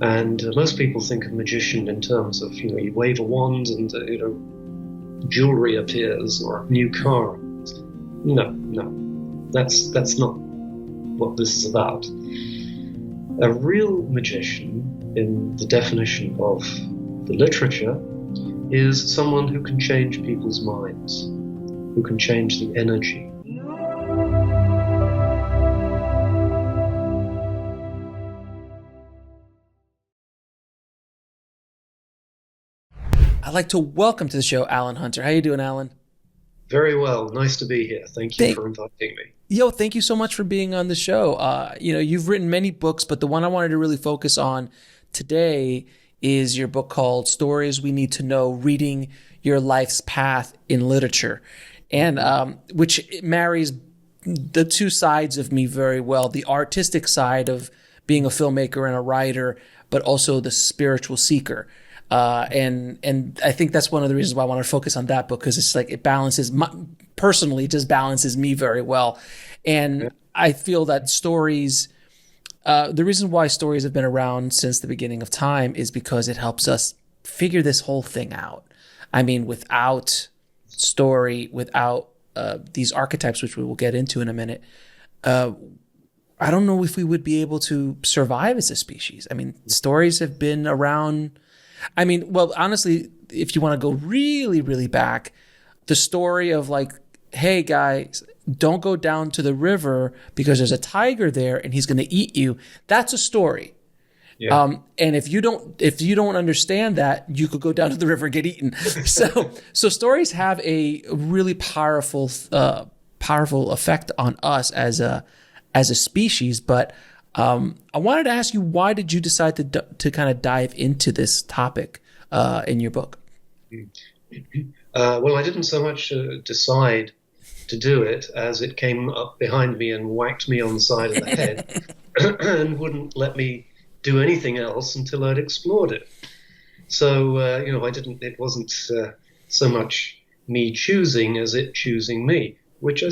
And most people think of magician in terms of, you wave a wand and, jewelry appears or a new car. No, that's not what this is about. A real magician, in the definition of the literature, is someone who can change people's minds, who can change the energy. I'd like to welcome to the show Allan Hunter. How you doing, Allan? Very well. Nice to be here. Thank you for inviting me. Thank you so much for being on the show. You've written many books, but the one I wanted to really focus on today is your book called Stories We Need to Know, Reading Your Life's Path in Literature, and which marries the two sides of me very well, the artistic side of being a filmmaker and a writer, but also the spiritual seeker. And I think that's one of the reasons why I want to focus on that book, because it's like it balances personally, it just balances me very well. And I feel that stories, the reason why stories have been around since the beginning of time is because it helps us figure this whole thing out. I mean, without story, without these archetypes, which we will get into in a minute, I don't know if we would be able to survive as a species. I mean, stories have been around. I mean, well, honestly, if you want to go really, really back, the story of like, hey guys, don't go down to the river because there's a tiger there and he's going to eat you. That's a story. Yeah. And if you don't understand that, you could go down to the river and get eaten. So stories have a really powerful effect on us as a species. But I wanted to ask you, why did you decide to kind of dive into this topic in your book? Well, I didn't so much decide to do it as it came up behind me and whacked me on the side of the head and wouldn't let me do anything else until I'd explored it. So, it wasn't so much me choosing as it choosing me, which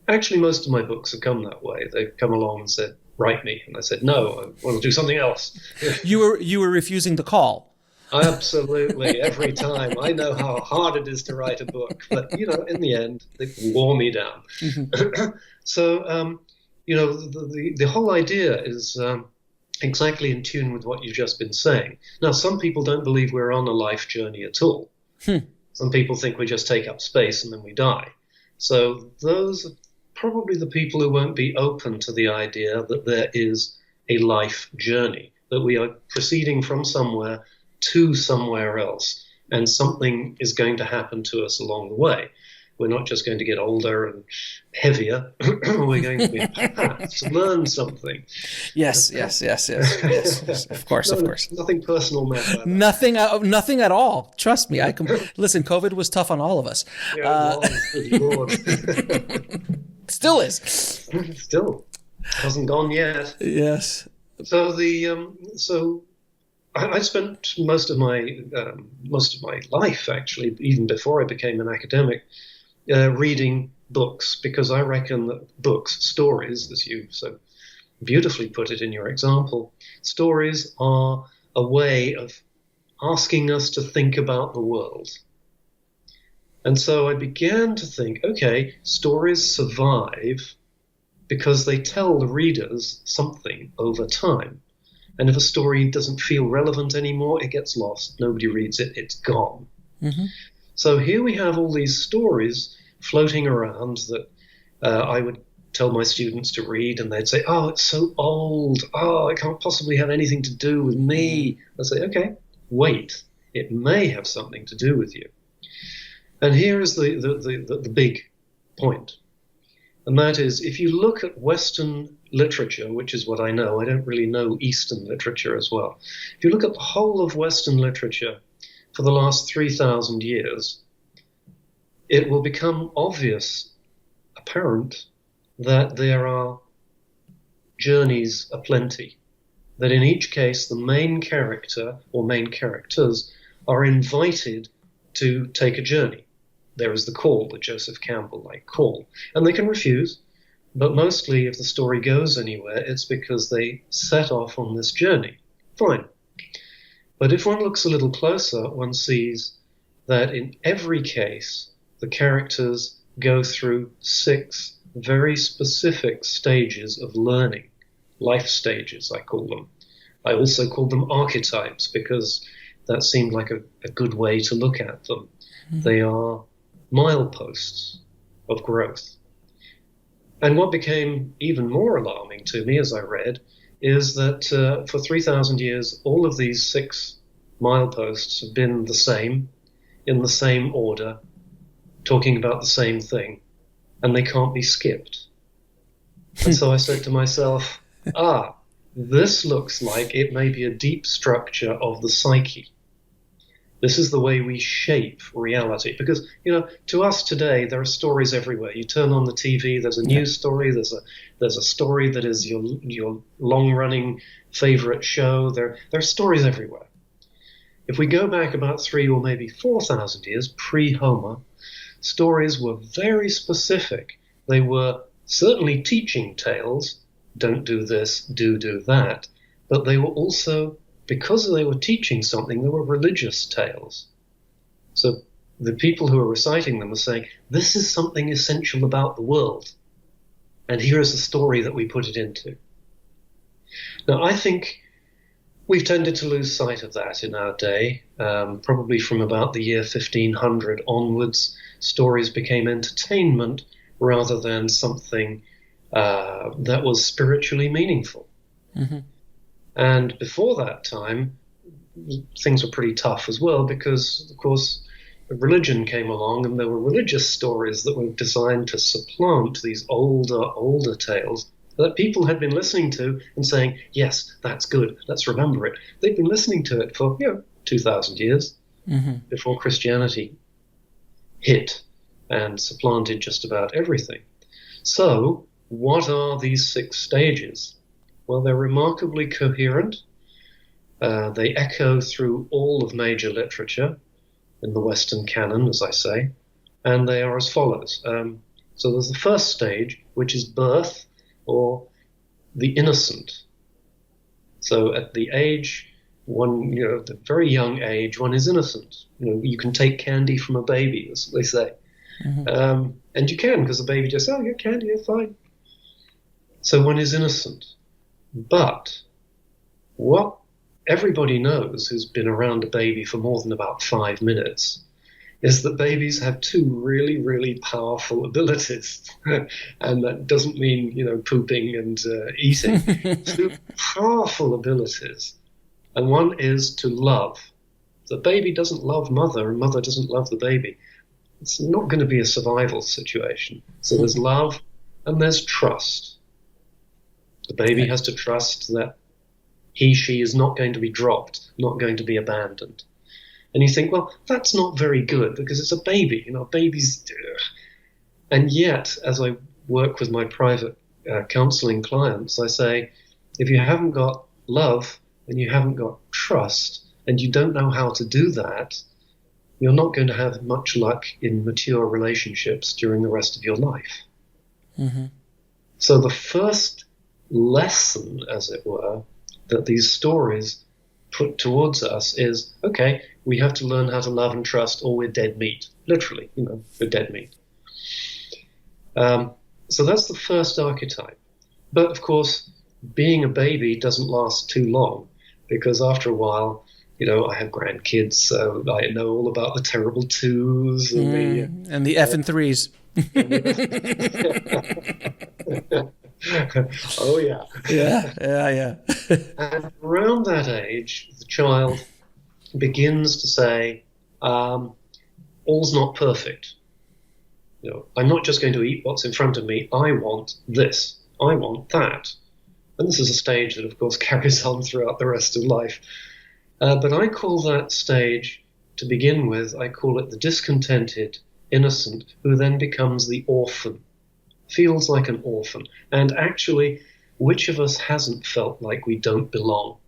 actually most of my books have come that way. They've come along and said, write me. And I said, no, I want to do something else. You were refusing the call. Absolutely. Every time. I know how hard it is to write a book, but, in the end, they wore me down. Mm-hmm. So, the whole idea is exactly in tune with what you've just been saying. Now, some people don't believe we're on a life journey at all. Some people think we just take up space and then we die. So those are probably the people who won't be open to the idea that there is a life journey, that we are proceeding from somewhere to somewhere else, and something is going to happen to us along the way. We're not just going to get older and heavier. We're going to be to learn something. Yes. Of course. Nothing personal meant by that. Nothing at all. Trust me. Listen, COVID was tough on all of us. Yeah, good Lord. Still is. Still hasn't gone yet. Yes. So I spent most of my life, actually, even before I became an academic, reading books, because I reckon that books, stories, as you so beautifully put it in your example, stories are a way of asking us to think about the world. And so I began to think, okay, stories survive because they tell the readers something over time. And if a story doesn't feel relevant anymore, it gets lost. Nobody reads it. It's gone. Mm-hmm. So here we have all these stories floating around that I would tell my students to read, and they'd say, oh, it's so old. Oh, it can't possibly have anything to do with me. I'd say, okay, wait. It may have something to do with you. And here is the big point. And that is, if you look at Western literature, which is what I know, I don't really know Eastern literature as well. If you look at the whole of Western literature for the last 3,000 years, it will become apparent, that there are journeys aplenty. That in each case, the main character or main characters are invited to take a journey. There is the call, the Joseph Campbell-like call. And they can refuse, but mostly if the story goes anywhere, it's because they set off on this journey Fine. But if one looks a little closer, one sees that in every case, the characters go through 6 very specific stages of learning, life stages, I call them. I also call them archetypes because that seemed like a good way to look at them. Mm-hmm. They are mileposts of growth. And what became even more alarming to me as I read is that for 3,000 years, all of these 6 mileposts have been the same, in the same order, talking about the same thing, and they can't be skipped. And so I said to myself, this looks like it may be a deep structure of the psyche. This is the way we shape reality. Because, to us today, there are stories everywhere. You turn on the TV, there's a news story, there's a story that is your long-running favorite show. There are stories everywhere. If we go back about 3 or maybe 4,000 years, pre-Homer, stories were very specific. They were certainly teaching tales, don't do this, do that, but they were also, because they were teaching something, they were religious tales. So the people who were reciting them were saying, this is something essential about the world, and here is the story that we put it into. Now, I think we've tended to lose sight of that in our day. Probably from about the year 1500 onwards, stories became entertainment rather than something that was spiritually meaningful. Mm-hmm. And before that time, things were pretty tough as well because, of course, religion came along and there were religious stories that were designed to supplant these older tales that people had been listening to and saying, yes, that's good, let's remember it. They'd been listening to it for 2,000 years before Christianity hit and supplanted just about everything. So what are these 6 stages? Well, they're remarkably coherent. They echo through all of major literature in the Western canon, as I say, and they are as follows. So there's the first stage, which is birth, or the innocent. So at the age, the very young age, one is innocent. You can take candy from a baby, as they say. Mm-hmm. And you can, because the baby just, you're candy, you're fine. So one is innocent. But what everybody knows who's been around a baby for more than about 5 minutes is that babies have 2 really, really powerful abilities. And that doesn't mean, pooping and eating. 2 powerful abilities. And one is to love. The baby doesn't love mother and mother doesn't love the baby. It's not going to be a survival situation. So there's love and there's trust. The baby has to trust that she is not going to be dropped, not going to be abandoned. And you think, well, that's not very good because it's a baby. Babies. And yet, as I work with my private counseling clients, I say, if you haven't got love and you haven't got trust and you don't know how to do that, you're not going to have much luck in mature relationships during the rest of your life. Mm-hmm. So the first lesson, as it were, that these stories put towards us is, okay, we have to learn how to love and trust or we're dead meat. Literally, we're dead meat. So that's the first archetype. But of course, being a baby doesn't last too long because after a while, I have grandkids, so I know all about the terrible 2s and the F and 3s. Oh, yeah. Yeah. And around that age, the child begins to say, all's not perfect. I'm not just going to eat what's in front of me. I want this. I want that. And this is a stage that, of course, carries on throughout the rest of life. But I call that stage, to begin with, I call it the discontented innocent who then becomes the orphan. Feels like an orphan. And actually, which of us hasn't felt like we don't belong?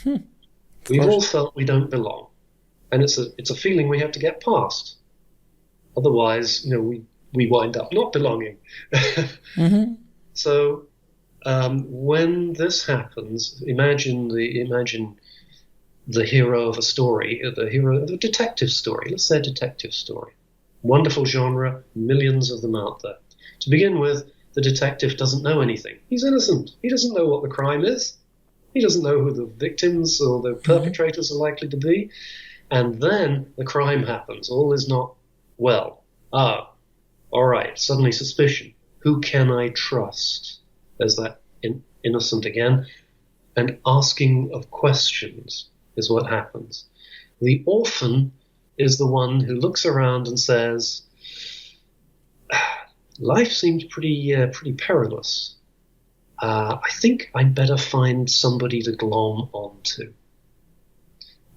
We've all felt we don't belong. And it's a feeling we have to get past. Otherwise, we wind up not belonging. Mm-hmm. So When this happens, imagine the hero of a story, the hero of a detective story. Let's say a detective story. Wonderful genre, millions of them out there. To begin with, the detective doesn't know anything. He's innocent. He doesn't know what the crime is. He doesn't know who the victims or the perpetrators are likely to be. And then the crime happens. All is not well. All right, suddenly suspicion. Who can I trust? There's that innocent again. And asking of questions is what happens. The orphan is the one who looks around and says, life seems pretty perilous. I think I'd better find somebody to glom onto.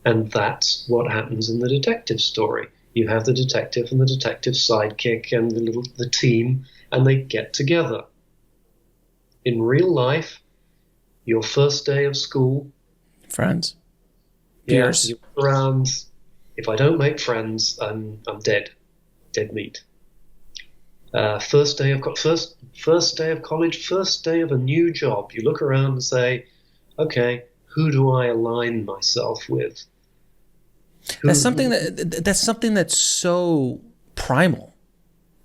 And that's what happens in the detective story. You have the detective and the detective sidekick and the team, and they get together. In real life, your first day of school, friends, peers, you look around. If I don't make friends, I'm dead meat. First day of college, first day of a new job. You look around and say, okay, who do I align myself with? That's something that's so primal.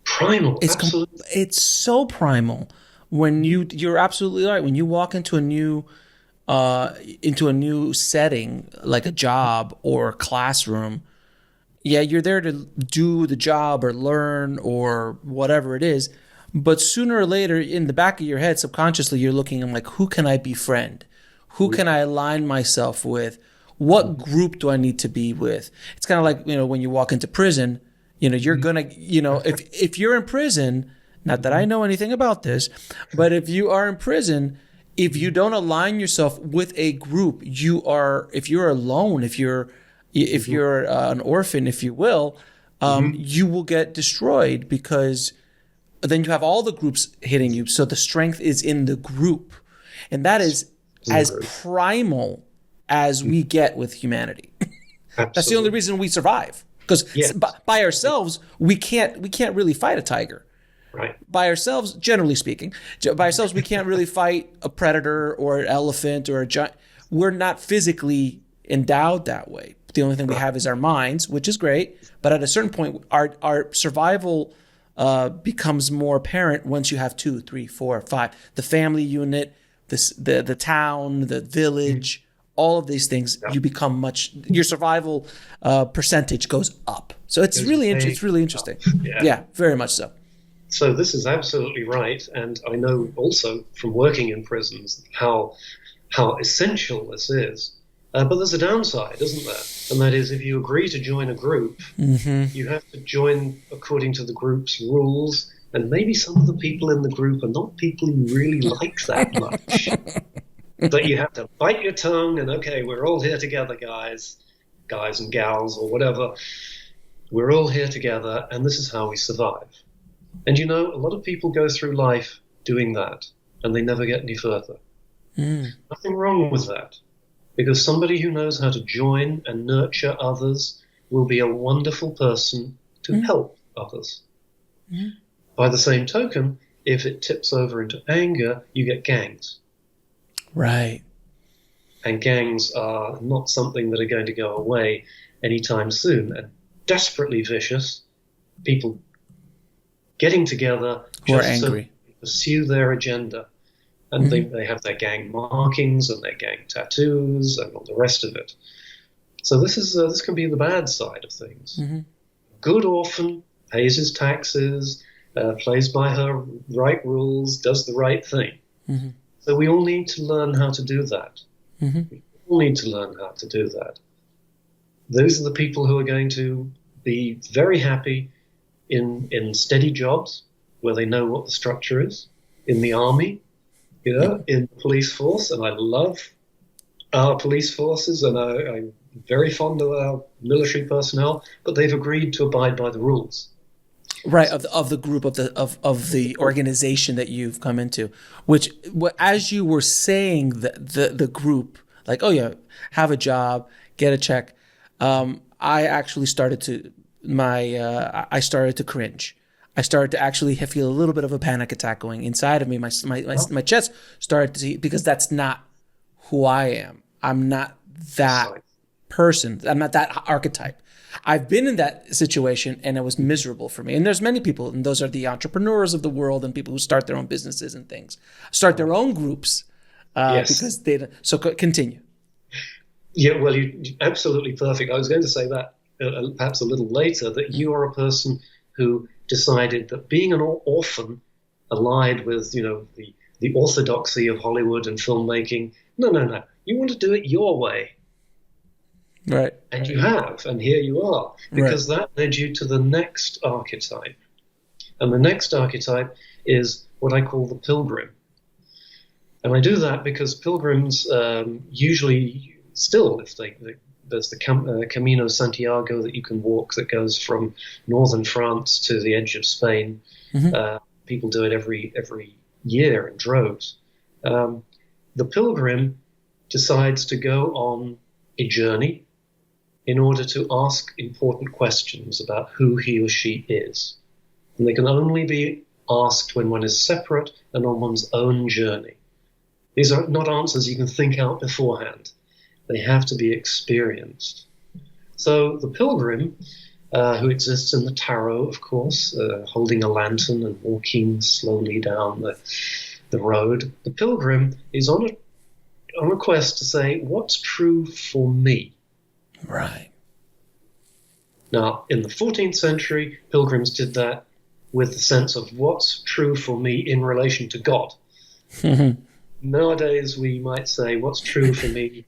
Primal, absolutely. It's so primal. When you're absolutely right. When you walk into a new setting, like a job or a classroom, yeah, you're there to do the job or learn or whatever it is. But sooner or later, in the back of your head, subconsciously, you're looking, I'm like, who can I befriend? Who can I align myself with? What group do I need to be with? It's kind of like, when you walk into prison, you're going to, if you're in prison, not that I know anything about this, but if you are in prison, if you don't align yourself with a group, if you're alone, if you're an orphan, if you will, you will get destroyed, because then you have all the groups hitting you. So the strength is in the group. And that is as primal as we get with humanity. That's the only reason we survive. Because by ourselves, we can't really fight a tiger. Right. By ourselves, generally speaking, we can't really fight a predator or an elephant or a giant. We're not physically endowed that way. The only thing we have is our minds, which is great. But at a certain point, our survival becomes more apparent once you have 2, 3, 4, 5. The family unit, the town, the village, all of these things, you become your survival percentage goes up. So it's really interesting. Yeah, very much so. So this is absolutely right. And I know also from working in prisons how essential this is. But there's a downside, isn't there? And that is, if you agree to join a group, you have to join according to the group's rules. And maybe some of the people in the group are not people you really like that much. But you have to bite your tongue and, okay, we're all here together, guys and gals or whatever. We're all here together, and this is how we survive. And a lot of people go through life doing that, and they never get any further. Nothing wrong with that. Because somebody who knows how to join and nurture others will be a wonderful person to help others. By the same token, if it tips over into anger, you get gangs. Right. And gangs are not something that are going to go away anytime soon. And desperately vicious people getting together just to pursue their agenda. And they have their gang markings and their gang tattoos and all the rest of it. So this can be the bad side of things. Good orphan pays his taxes, plays by her right rules, does the right thing. So we all need to learn how to do that. We all need to learn how to do that. Those are the people who are going to be very happy in steady jobs where they know what the structure is, in the army, in the police force, and I love our police forces, and I'm very fond of our military personnel, but they've agreed to abide by the rules. Right, of the group, of the organization that you've come into, which, as you were saying, the group, like, oh yeah, have a job, get a check. I actually started to cringe. I started to actually feel a little bit of a panic attack going inside of me. My chest started to, because that's not who I am. I'm not that person. I'm not that archetype. I've been in that situation and it was miserable for me. And there's many people, and those are the entrepreneurs of the world and people who start their own businesses and things, start their own groups because they. So continue. Yeah, well, you absolutely perfect. I was going to say that perhaps a little later, that you are a person who decided that being an orphan allied with, the orthodoxy of Hollywood and filmmaking, no. You want to do it your way. Right. And you have, and here you are, because that led you to the next archetype. And the next archetype is what I call the pilgrim. And I do that because pilgrims usually still, there's the Camino Santiago that you can walk that goes from northern France to the edge of Spain. Mm-hmm. People do it every year in droves. The pilgrim decides to go on a journey in order to ask important questions about who he or she is. And they can only be asked when one is separate and on one's own journey. These are not answers you can think out beforehand. They have to be experienced. So the pilgrim, who exists in the tarot, of course, holding a lantern and walking slowly down the road, the pilgrim is on a quest to say, what's true for me? Right. Now, in the 14th century, pilgrims did that with the sense of what's true for me in relation to God. Nowadays, we might say what's true for me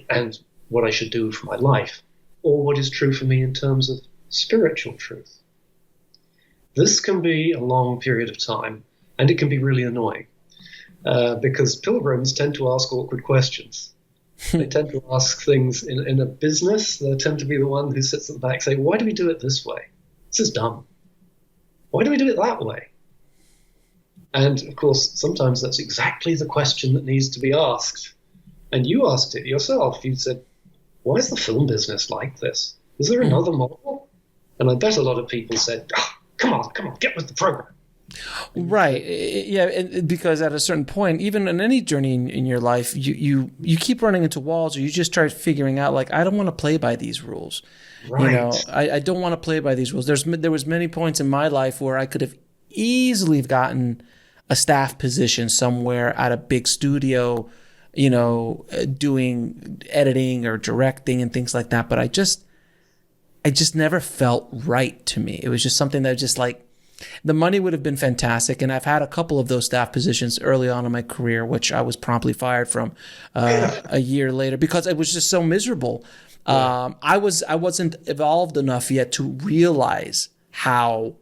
and what I should do for my life, or what is true for me in terms of spiritual truth. This can be a long period of time, and it can be really annoying, because pilgrims tend to ask awkward questions. They tend to ask things in a business. They tend to be the one who sits at the back saying, why do we do it this way? This is dumb. Why do we do it that way? And, of course, sometimes that's exactly the question that needs to be asked. And you asked it yourself. You said, why is the film business like this? Is there another model? And I bet a lot of people said, come on, get with the program. Right. Yeah, because at a certain point, even in any journey in your life, you keep running into walls, or you just start figuring out, like, I don't want to play by these rules. Right. I don't want to play by these rules. There was many points in my life where I could have easily gotten a staff position somewhere at a big studio, doing editing or directing and things like that. But I just never felt right to me. It was just something that just like, the money would have been fantastic. And I've had a couple of those staff positions early on in my career, which I was promptly fired from a year later because it was just so miserable. Yeah. I wasn't evolved enough yet to realize how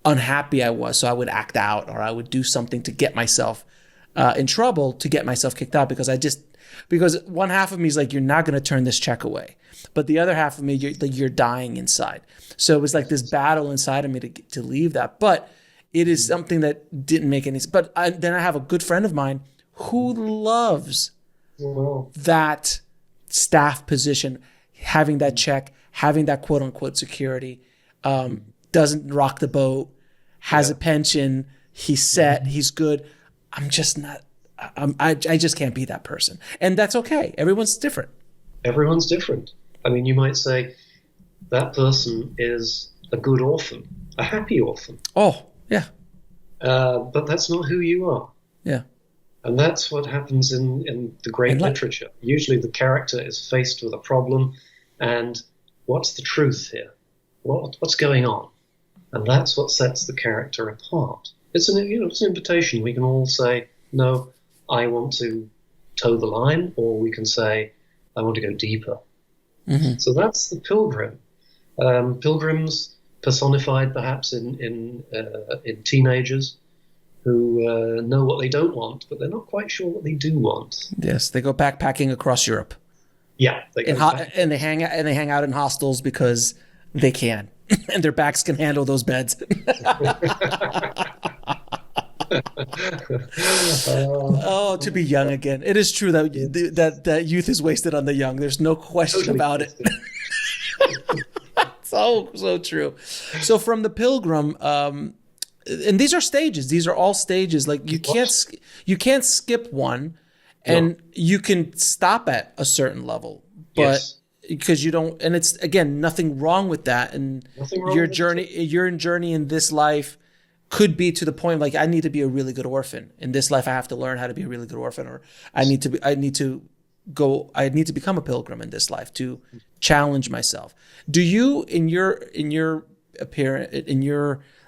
unhappy I was. So I would act out, or I would do something to get myself in trouble, to get myself kicked out, because one half of me is like, you're not going to turn this check away. But the other half of me, you're dying inside. So it was like this battle inside of me to leave that. But it is something that didn't make any sense. But then I have a good friend of mine who loves that staff position, having that check, having that quote unquote security, doesn't rock the boat, has a pension, he's set, he's good. I'm just not, I just can't be that person. And that's okay. Everyone's different. Everyone's different. I mean, you might say that person is a good orphan, a happy orphan. Oh, yeah. But that's not who you are. Yeah. And that's what happens in the great literature. Usually the character is faced with a problem, and what's the truth here? What's going on? And that's what sets the character apart. It's an invitation. We can all say, no, I want to toe the line, or we can say, I want to go deeper. Mm-hmm. So that's the pilgrim. Pilgrims personified perhaps in teenagers who know what they don't want, but they're not quite sure what they do want. Yes, they go backpacking across Europe. Yeah, and they hang out in hostels because they can, and their backs can handle those beds. To be young again. It is true that youth is wasted on the young. There's no question about it. So true. So from the pilgrim, and these are stages. These are all stages. Like you can't skip one, and you can stop at a certain level, but because you don't. And it's again nothing wrong with that. And your journey in this life could be to the point like I need to be a really good orphan in this life. I have to learn how to be a really good orphan, or I need to become a pilgrim in this life to challenge myself. Do you, in your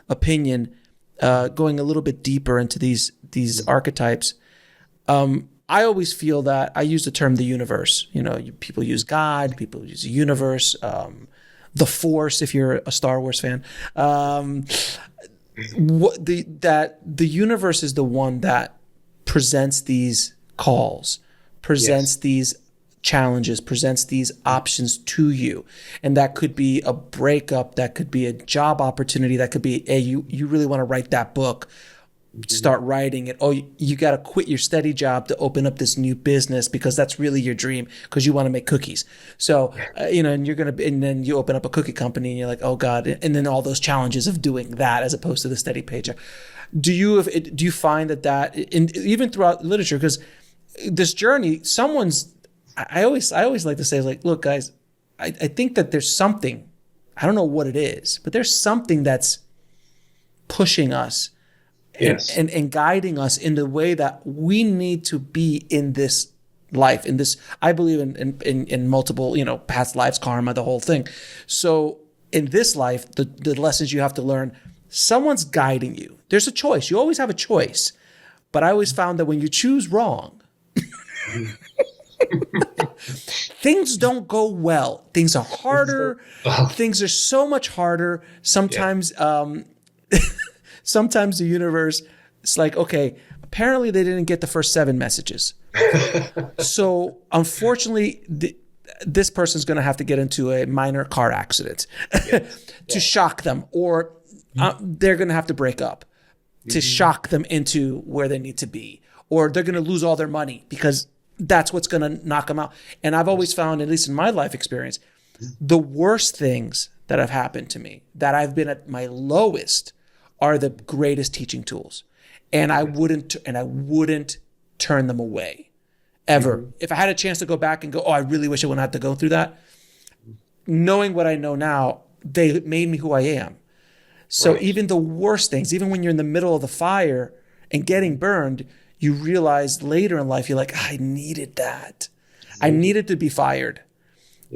opinion, going a little bit deeper into these archetypes, I always feel that I use the term the universe. People use God, people use the universe, the Force. If you're a Star Wars fan, that the universe is the one that presents these calls, presents these challenges, presents these options to you. And that could be a breakup, that could be a job opportunity, that could be, hey, you really want to write that book, start writing it. Oh, you got to quit your steady job to open up this new business because that's really your dream because you want to make cookies. So, and and then you open up a cookie company and you're like, oh God. And then all those challenges of doing that as opposed to the steady paycheck. Do you find that even throughout literature, because this journey, I always like to say, like, look, guys, I think that there's something, I don't know what it is, but there's something that's pushing us and guiding us in the way that we need to be in this life, in this, I believe in multiple, past lives, karma, the whole thing. So in this life, the lessons you have to learn, someone's guiding you. There's a choice. You always have a choice. But I always found that when you choose wrong, things don't go well. Things are harder. Things are so much harder. Sometimes, sometimes the universe, it's like, okay, apparently they didn't get the first 7 messages. So unfortunately, this person's going to have to get into a minor car accident to shock them, or they're going to have to break up to shock them into where they need to be, or they're going to lose all their money because that's what's going to knock them out. And I've always found, at least in my life experience, the worst things that have happened to me, that I've been at my lowest, are the greatest teaching tools. And I wouldn't turn them away ever. If I had a chance to go back and go, oh, I really wish I wouldn't have to go through that. Knowing what I know now, they made me who I am. So even the worst things, even when you're in the middle of the fire and getting burned, you realize later in life, you're like, I needed that. I needed to be fired.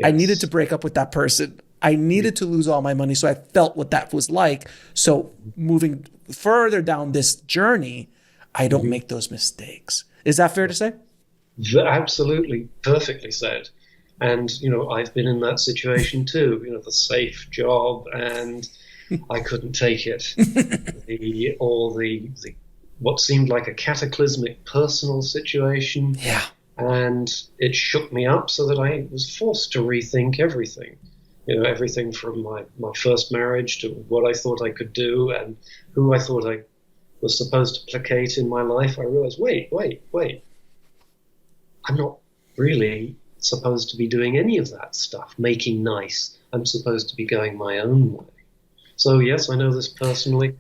I needed to break up with that person. I needed to lose all my money. So I felt what that was like. So moving further down this journey, I don't make those mistakes. Is that fair to say? Absolutely. Perfectly said. And, I've been in that situation too, the safe job, and I couldn't take it. What seemed like a cataclysmic personal situation. Yeah. And it shook me up so that I was forced to rethink everything. Everything from my first marriage to what I thought I could do and who I thought I was supposed to placate in my life. I realized, wait. I'm not really supposed to be doing any of that stuff, making nice. I'm supposed to be going my own way. So yes, I know this personally.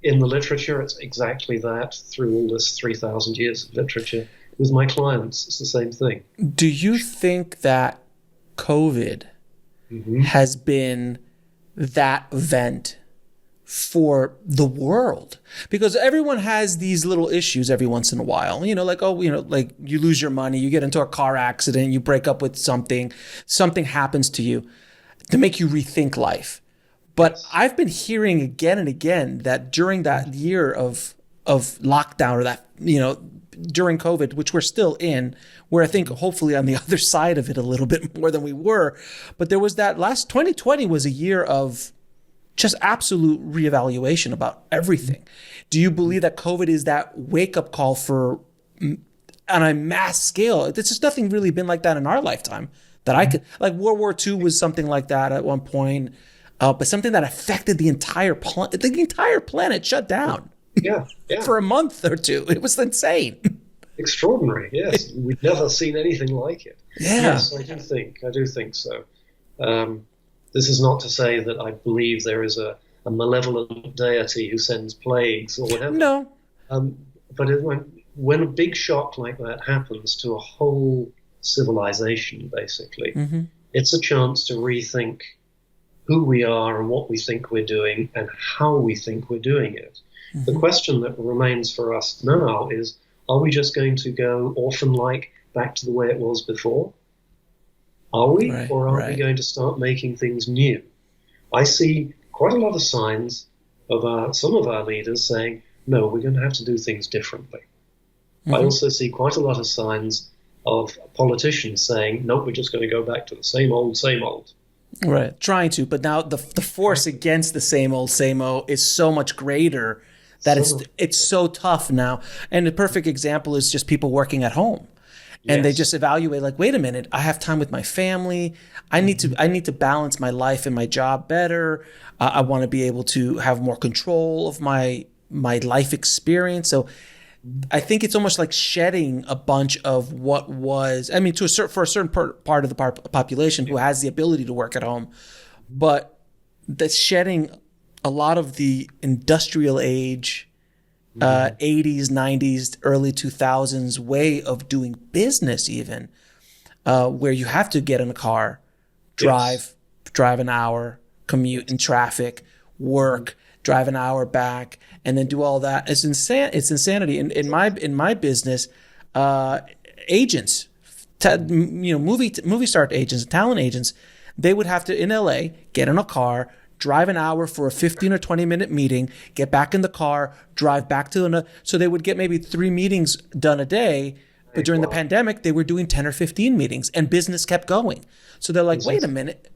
In the literature, it's exactly that. Through all this 3,000 years of literature, with my clients, it's the same thing. Do you think that COVID has been that event for the world? Because everyone has these little issues every once in a while, like you lose your money, you get into a car accident, you break up with something happens to you to make you rethink life. But I've been hearing again and again that during that year of lockdown, or that, during COVID, which we're still in, where I think hopefully on the other side of it a little bit more than we were, but there was that last 2020 was a year of just absolute reevaluation about everything. Do you believe that COVID is that wake-up call for, on a mass scale? There's just nothing really been like that in our lifetime that I could, like World War II was something like that at one point. But something that affected the entire planet. The entire planet shut down. Yeah. For a month or two. It was insane. Extraordinary. Yes, we've never seen anything like it. Yeah. Yes, I do think so. This is not to say that I believe there is a malevolent deity who sends plagues or whatever. No. But when a big shock like that happens to a whole civilization, basically, it's a chance to rethink who we are and what we think we're doing and how we think we're doing it. The question that remains for us now is, are we just going to go orphan-like back to the way it was before? Are we? Right, or are right. we going to start making things new? I see quite a lot of signs of some of our leaders saying, no, we're going to have to do things differently. I also see quite a lot of signs of politicians saying, nope, we're just going to go back to the same old, same old. Right, trying to, but now the force against the same old is so much greater that it's so tough now. And the perfect example is just people working at home. And they just evaluate, like, wait a minute, I have time with my family. I need to balance my life and my job better. I want to be able to have more control of my life experience. So I think it's almost like shedding a bunch of what was, I mean, for a certain part of the population who has the ability to work at home, but that's shedding a lot of the industrial age, 80s, 90s, early 2000s way of doing business even, where you have to get in a car, drive an hour, commute in traffic, work, drive an hour back, and then do all that. It's insanity. In my business, agents, movie star agents, talent agents, they would have to, in LA, get in a car, drive an hour for a 15 or 20 minute meeting, get back in the car, drive back to another. So they would get maybe 3 meetings done a day. But during the pandemic, they were doing 10 or 15 meetings and business kept going. So they're like, wait a minute,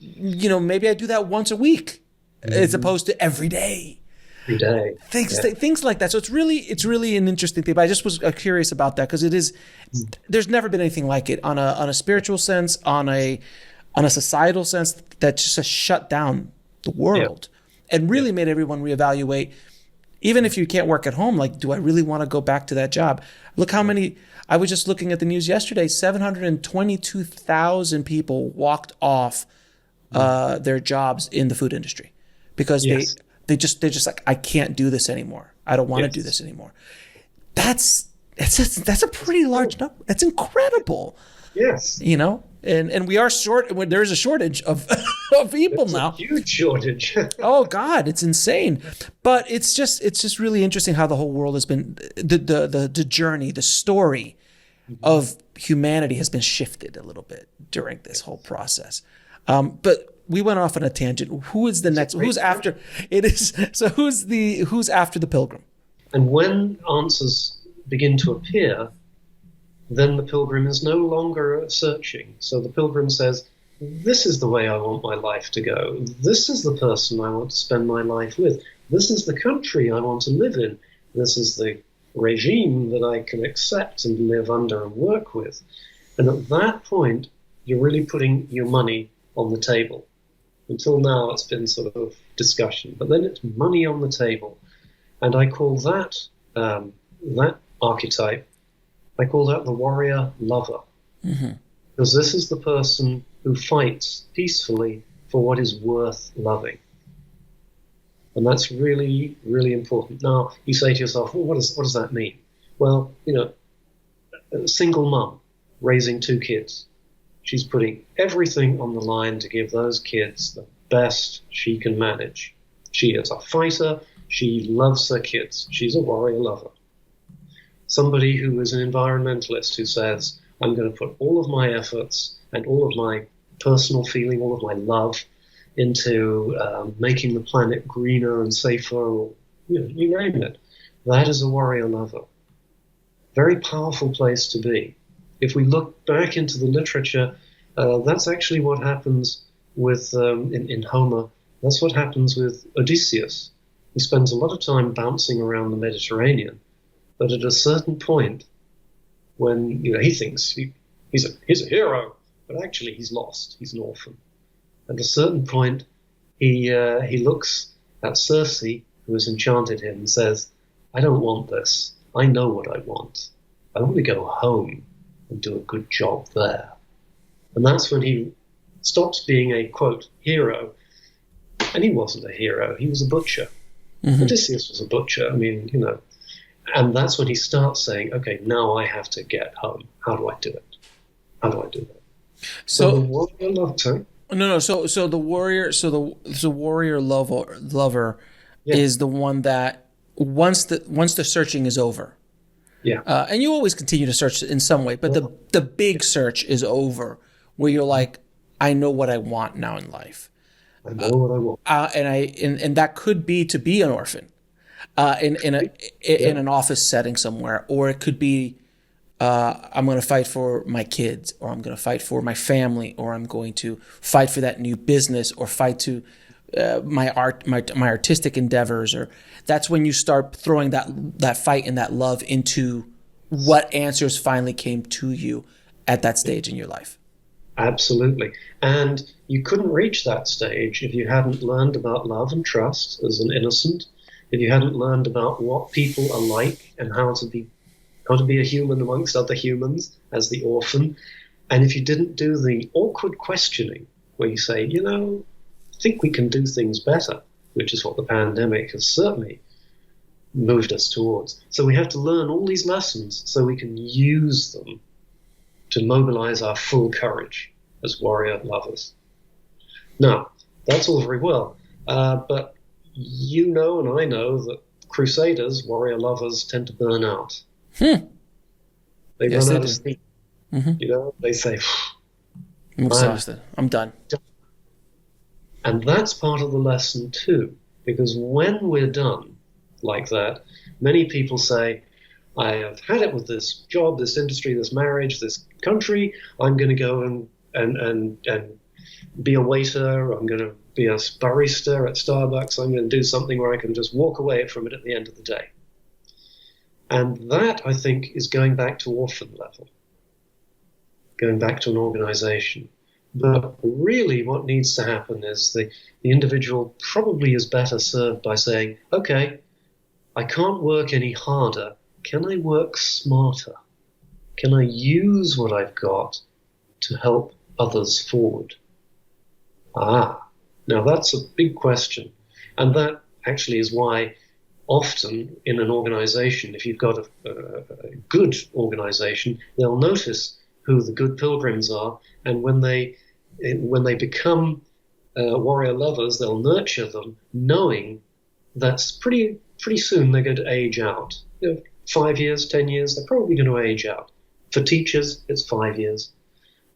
maybe I do that once a week as opposed to every day. Every day. Things like that. So it's really an interesting thing. But I just was curious about that because there's never been anything like it on a spiritual sense, on a societal sense that just shut down the world and really made everyone reevaluate. Even if you can't work at home, like, do I really want to go back to that job? Look how many, I was just looking at the news yesterday, 722,000 people walked off their jobs in the food industry because they're just like, I can't do this anymore. I don't want to do this anymore. That's a pretty large number. That's incredible. Yes. And we are short. There's a shortage of people now. A huge shortage. Oh God, it's insane. But it's just really interesting how the whole world has been, the journey, the story of humanity has been shifted a little bit during this whole process. But we went off on a tangent. Who is the next? Who's after? It is. So who's after the pilgrim? And when answers begin to appear, then the pilgrim is no longer searching. So the pilgrim says, this is the way I want my life to go. This is the person I want to spend my life with. This is the country I want to live in. This is the regime that I can accept and live under and work with. And at that point, you're really putting your money on the table. Until now, it's been sort of discussion, but then it's money on the table. And I call that archetype, I call that the warrior lover. Because this is the person who fights peacefully for what is worth loving. And that's really, really important. Now, you say to yourself, well, what does that mean? Well, a single mum raising 2 kids. She's putting everything on the line to give those kids the best she can manage. She is a fighter. She loves her kids. She's a warrior lover. Somebody who is an environmentalist who says, I'm going to put all of my efforts and all of my personal feeling, all of my love into making the planet greener and safer, or you name it. That is a warrior lover. Very powerful place to be. If we look back into the literature, that's actually what happens with in Homer. That's what happens with Odysseus. He spends a lot of time bouncing around the Mediterranean, but at a certain point, when he thinks he's a hero, but actually he's lost. He's an orphan. At a certain point, he looks at Circe, who has enchanted him, and says, "I don't want this. I know what I want. I want to go home and do a good job there." And that's when he stops being a, quote, hero. And he wasn't a hero. He was a butcher. Odysseus was a butcher. I mean, and that's when he starts saying, okay, now I have to get home. How do I do it? How do I do that? So the warrior lover, So the warrior, the warrior lover is the one that once the searching is over. Yeah. And you always continue to search in some way, but the big search is over, where you're like, I know what I want now in life. I know what I want. And that could be to be an orphan, in an office setting somewhere, or it could be, I'm going to fight for my kids, or I'm going to fight for my family, or I'm going to fight for that new business, or fight to my artistic endeavors. Or that's when you start throwing that fight and that love into what answers finally came to you at that stage in your life. Absolutely. And you couldn't reach that stage if you hadn't learned about love and trust as an innocent, if you hadn't learned about what people are like and how to be a human amongst other humans as the orphan. And if you didn't do the awkward questioning where you say, I think we can do things better, which is what the pandemic has certainly moved us towards. So we have to learn all these lessons so we can use them to mobilize our full courage as warrior lovers. Now, that's all very well, but and I know that crusaders, warrior lovers, tend to burn out. They run out of steam. They say, I'm exhausted. I'm done. And that's part of the lesson too, because when we're done like that, many people say, I have had it with this job, this industry, this marriage, this country. I'm going to go and be a waiter. I'm going to be a barista at Starbucks. I'm going to do something where I can just walk away from it at the end of the day. And that, I think, is going back to orphan level, going back to an organization. But really what needs to happen is the individual probably is better served by saying, okay, I can't work any harder. Can I work smarter? Can I use what I've got to help others forward? Now that's a big question. And that actually is why often in an organization, if you've got a good organization, they'll notice who the good pilgrims are. And when they become warrior lovers, they'll nurture them, knowing that's pretty soon they're going to age out. 5 years, 10 years, they're probably going to age out. For teachers, it's 5 years.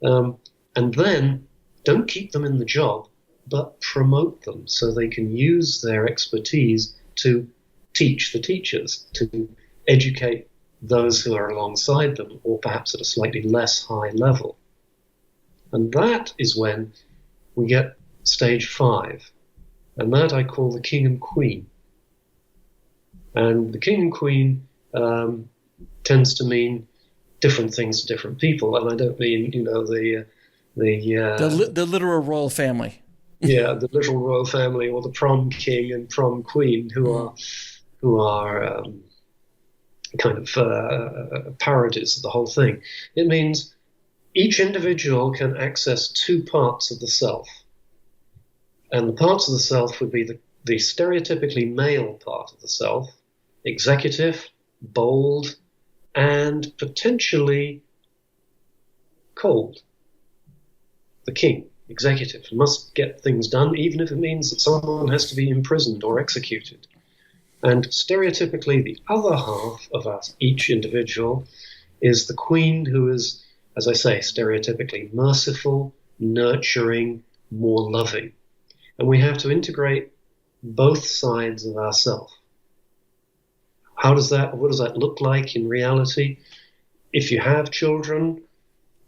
And then don't keep them in the job, but promote them so they can use their expertise to teach the teachers, to educate those who are alongside them, or perhaps at a slightly less high level. And that is when we get stage 5. And that I call the king and queen. And the king and queen tends to mean different things to different people, and I don't mean the literal royal family. Yeah, the literal royal family, or the prom king and prom queen, who are kind of parodies of the whole thing. It means each individual can access 2 parts of the self, and the parts of the self would be the stereotypically male part of the self, executive, bold, and potentially cold. The king, executive, must get things done, even if it means that someone has to be imprisoned or executed. And stereotypically, the other half of us, each individual, is the queen, who is, as I say, stereotypically merciful, nurturing, more loving. And we have to integrate both sides of ourselves. What does that look like in reality? If you have children,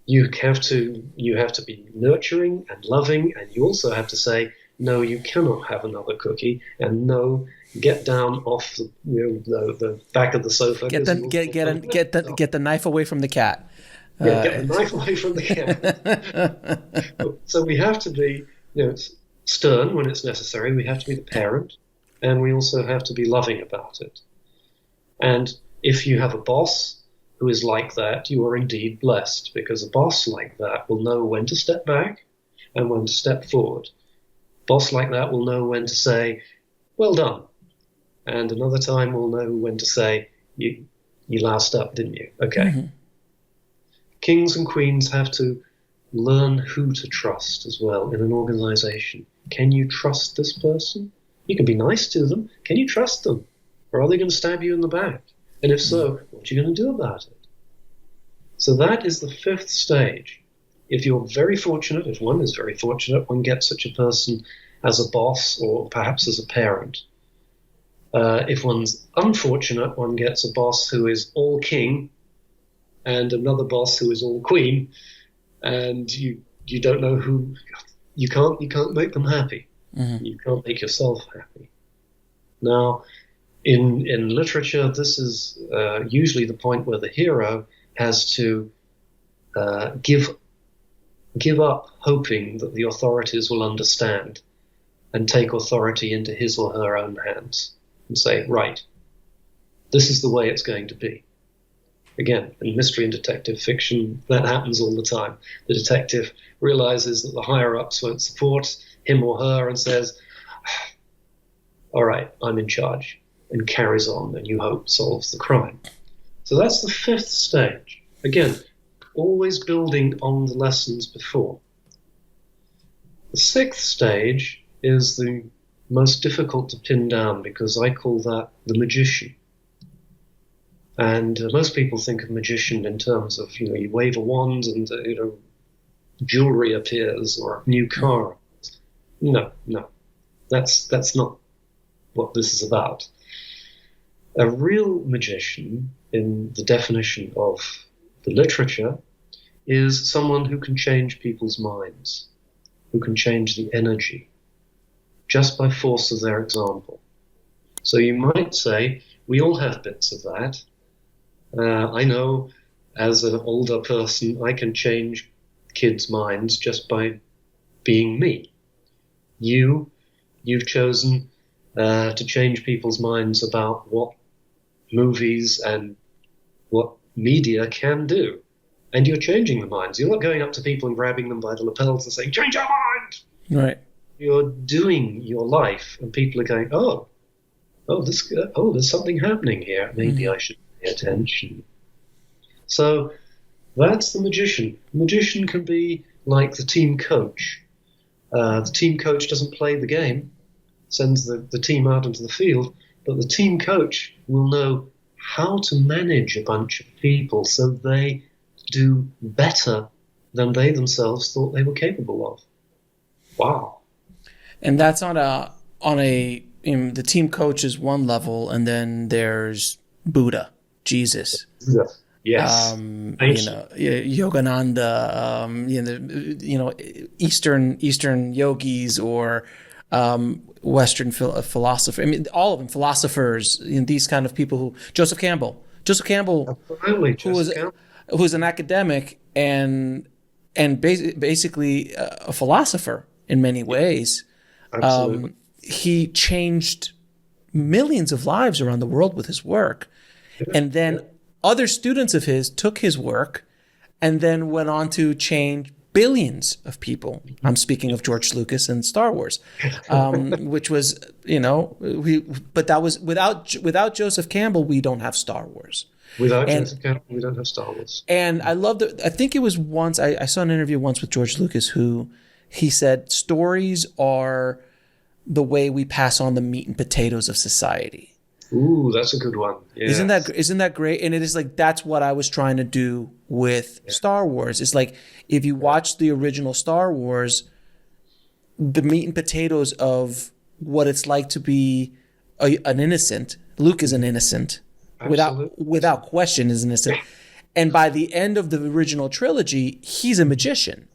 you have to be nurturing and loving, and you also have to say, no, you cannot have another cookie, and no, get down off the back of the sofa. Get the knife away from the cat. Get the knife away from the cat. So we have to be stern when it's necessary. We have to be the parent, and we also have to be loving about it. And if you have a boss who is like that, you are indeed blessed, because a boss like that will know when to step back and when to step forward. Boss like that will know when to say, well done. And another time will know when to say, you last up, didn't you? Okay. Mm-hmm. Kings and queens have to learn who to trust as well in an organization. Can you trust this person? You can be nice to them. Can you trust them? Or are they going to stab you in the back? And if so, what are you going to do about it? So that is the 5th stage. If you're very fortunate, if one is very fortunate, one gets such a person as a boss or perhaps as a parent. If one's unfortunate, one gets a boss who is all king and another boss who is all queen, and you don't know who. You can't make them happy. Mm-hmm. You can't make yourself happy. Now, in literature, this is usually the point where the hero has to give up hoping that the authorities will understand and take authority into his or her own hands and say, right, this is the way it's going to be. Again, in mystery and detective fiction, that happens all the time. The detective realizes that the higher-ups won't support him or her and says, all right, I'm in charge, and carries on, and you hope solves the crime. So that's the 5th stage. Again, always building on the lessons before. The 6th stage is the most difficult to pin down because I call that the magician. And most people think of magician in terms of, you wave a wand and, jewelry appears or a new car. No, that's not what this is about. A real magician, in the definition of the literature, is someone who can change people's minds, who can change the energy, just by force of their example. So you might say, we all have bits of that. I know, as an older person, I can change kids' minds just by being me. You've chosen to change people's minds about what movies and what media can do. And you're changing the minds. You're not going up to people and grabbing them by the lapels and saying, change your mind! Right. You're doing your life, and people are going, there's something happening here. Maybe I should pay attention. So that's the magician. The magician can be like the team coach. The team coach doesn't play the game, sends the team out into the field, but the team coach will know how to manage a bunch of people so they do better than they themselves thought they were capable of. Wow. And that's on the team coach is one level, and then there's Buddha, Jesus. Yeah. Yes. Yogananda, Eastern yogis or Western philosopher. I mean, all of them, philosophers, these kind of people who, Joseph Campbell, Absolutely. who was an academic and basically a philosopher in many ways. Absolutely. He changed millions of lives around the world with his work. And then other students of his took his work and then went on to change billions of people. I'm speaking of George Lucas and Star Wars, which was, but that was without Joseph Campbell, we don't have Star Wars. Joseph Campbell, we don't have Star Wars. And I loved it. I think it was once, I saw an interview once with George Lucas who he said, stories are the way we pass on the meat and potatoes of society. Ooh, that's a good one. Yes. Isn't that great? And it is like, that's what I was trying to do with Star Wars. It's like, if you watch the original Star Wars, the meat and potatoes of what it's like to be an innocent. Luke is an innocent. Without question is innocent. And by the end of the original trilogy, he's a magician.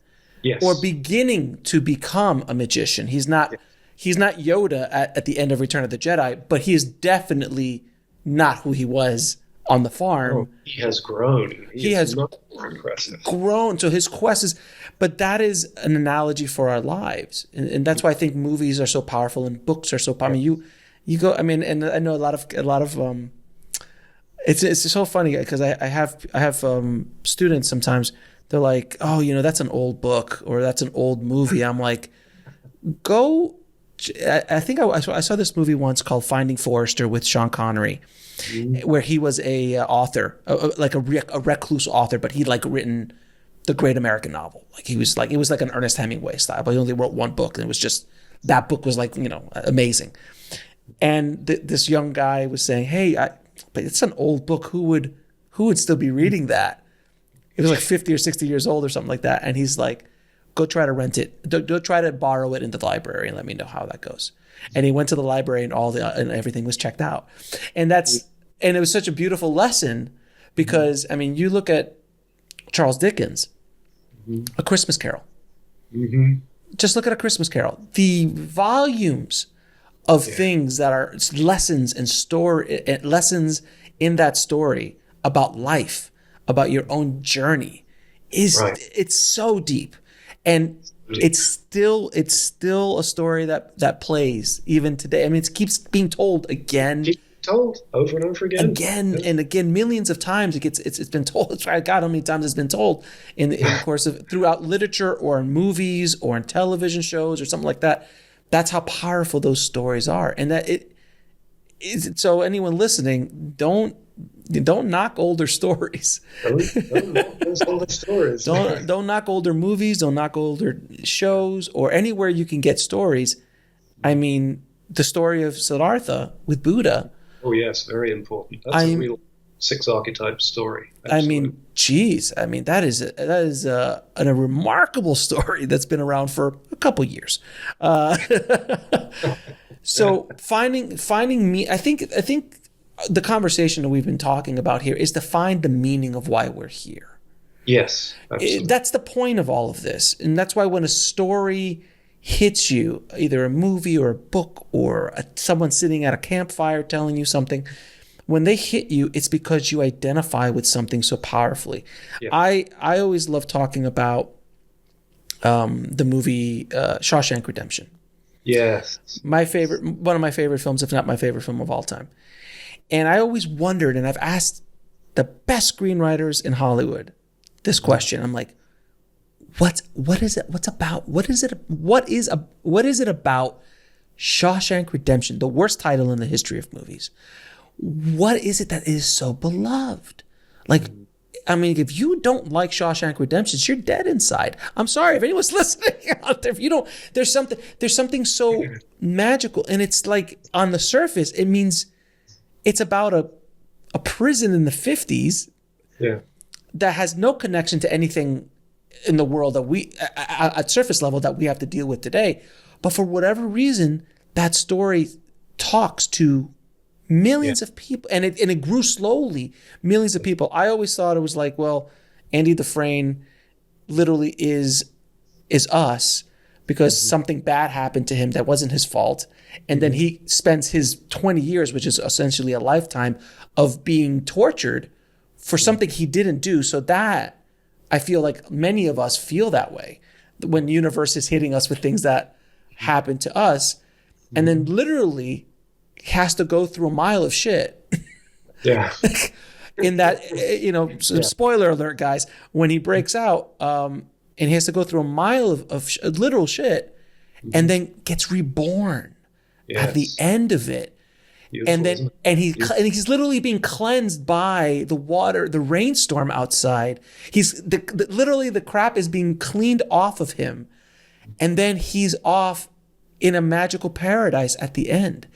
Yes. Or beginning to become a magician. He's not Yoda at the end of Return of the Jedi, but he is definitely not who he was on the farm. Oh, he has grown. He has much more impressive. Grown. So his quest is, but that is an analogy for our lives. And that's why I think movies are so powerful and books are so powerful. I mean, you go, I mean, and I know a lot of it's so funny because I have students sometimes, they're like, oh, that's an old book or that's an old movie. I'm like, go. I think I saw this movie once called Finding Forrester with Sean Connery, where he was a author, like a recluse author, but he'd like written the great American novel. Like it was like an Ernest Hemingway style, but he only wrote one book, and it was just, that book was like, amazing. And this young guy was saying, hey, but it's an old book. Who would still be reading that? It was like 50 or 60 years old or something like that. And he's like, go try to rent it. Go try to borrow it into the library and let me know how that goes. And he went to the library and and everything was checked out. And it was such a beautiful lesson because, I mean, you look at Charles Dickens, A Christmas Carol. Mm-hmm. Just look at A Christmas Carol. The volumes of things that are lessons and lessons in that story about life, about your own journey, it's so deep, and it's still a story that plays even today. I mean, it keeps being told again. Told over and over again, and again, millions of times. It's been told. God, how many times it's been told in the course of throughout literature or in movies or in television shows or something like that. That's how powerful those stories are, and that it is. So anyone listening, don't knock older stories. Don't knock those older stories. Don't knock older movies. Don't knock older shows or anywhere you can get stories. I mean, the story of Siddhartha with Buddha. Oh yes, very important. That's a real 6 archetype story. Absolutely. I mean, geez. I mean, that is a remarkable story that's been around for a couple years. So finding me, I think the conversation that we've been talking about here is to find the meaning of why we're here. Yes, absolutely. That's the point of all of this, and that's why when a story hits you, either a movie or a book or someone sitting at a campfire telling you something, when they hit you, it's because you identify with something so powerfully. Yeah. I always love talking about the movie Shawshank Redemption. Yes. One of my favorite films, if not my favorite film of all time. And I always wondered, and I've asked the best screenwriters in Hollywood this question. I'm like, what is it? What's about? What is it about Shawshank Redemption, the worst title in the history of movies? What is it that is so beloved? Like, I mean, if you don't like Shawshank Redemption, you're dead inside. I'm sorry if anyone's listening out there. If you don't, there's something so magical, and it's like on the surface, it means it's about a prison in the 50s that has no connection to anything in the world that we, at surface level, that we have to deal with today. But for whatever reason, that story talks to millions of people, and it grew slowly, millions of people. I always thought it was like, well, Andy Dufresne literally is us because something bad happened to him that wasn't his fault. And then he spends his 20 years, which is essentially a lifetime, of being tortured for something he didn't do. So that, I feel like many of us feel that way when the universe is hitting us with things that happen to us, and then literally has to go through a mile of shit. Yeah. In that, spoiler alert, guys, when he breaks out, and he has to go through a mile of literal shit, and then gets reborn at the end of it. Beautiful, and he's literally being cleansed by the water, the rainstorm outside. He's literally the crap is being cleaned off of him, and then he's off in a magical paradise at the end.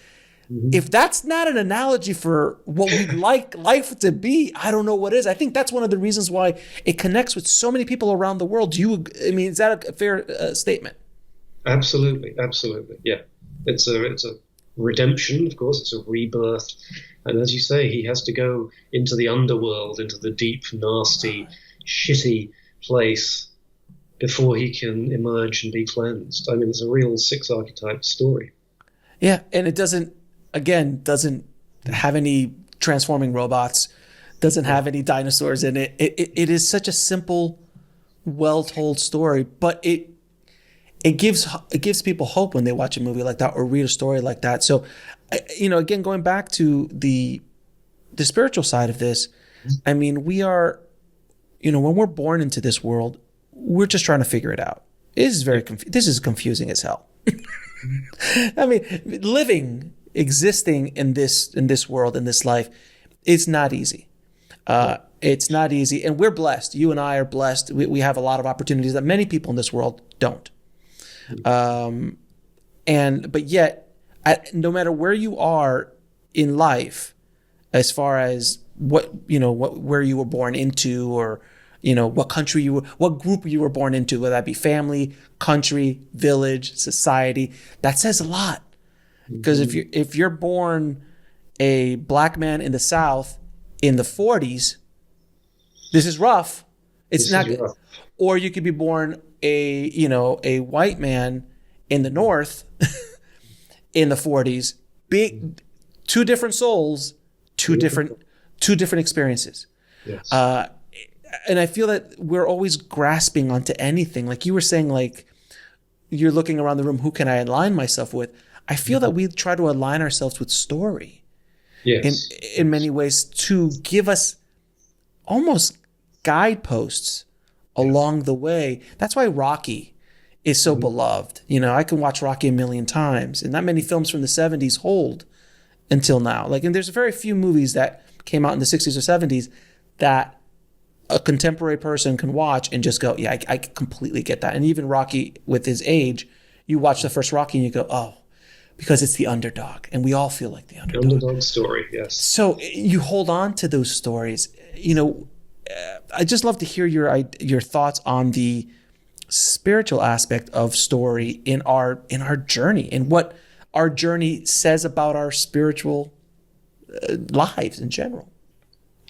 Mm-hmm. If that's not an analogy for what we'd like life to be, I don't know what is. I think that's one of the reasons why it connects with so many people around the world. Is that a fair statement? Absolutely. Yeah, it's a redemption, of course. It's a rebirth, and as you say, he has to go into the underworld, into the deep, nasty, shitty place before he can emerge and be cleansed. I mean, it's a real 6 archetype story. Yeah, and it doesn't have any transforming robots, doesn't have any dinosaurs in it. It is such a simple, well-told story, but it gives people hope when they watch a movie like that or read a story like that. So, again, going back to the spiritual side of this, I mean, we are when we're born into this world, we're just trying to figure it out. This is confusing as hell. I mean, existing in this world, in this life, it's not easy. It's not easy, and we're blessed. You and I are blessed. We have a lot of opportunities that many people in this world don't. But yet, no matter where you are in life, as far as where you were born into, or what country what group you were born into, whether that be family, country, village, society, that says a lot. Because if you're born a black man in the South in the 40s, this is rough. It's not good. Or you could be born a white man in the North in the 40s. Two different souls, two different experiences. Yes. And I feel that we're always grasping onto anything. Like you were saying, like you're looking around the room, who can I align myself with? I feel that we try to align ourselves with story. Yes. In many ways, to give us almost guideposts along the way. That's why Rocky is so beloved. I can watch Rocky a million times, and not many films from the 70s hold until now. And there's very few movies that came out in the 60s or 70s that a contemporary person can watch and just go, yeah, I completely get that. And even Rocky, with his age, you watch the first Rocky and you go, oh, because it's the underdog, and we all feel like the underdog. Underdog story, yes. So you hold on to those stories. I just love to hear your thoughts on the spiritual aspect of story in our journey, and what our journey says about our spiritual lives in general.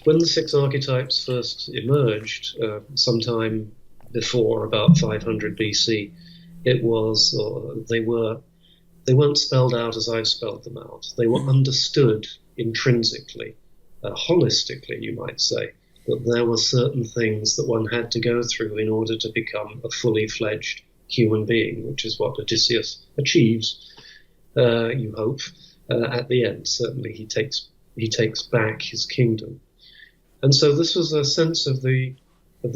When the 6 archetypes first emerged, sometime before about 500 BC, they weren't spelled out as I've spelled them out. They were understood intrinsically, holistically, you might say, that there were certain things that one had to go through in order to become a fully fledged human being, which is what Odysseus achieves, you hope, at the end. Certainly he takes back his kingdom. And so this was a sense of the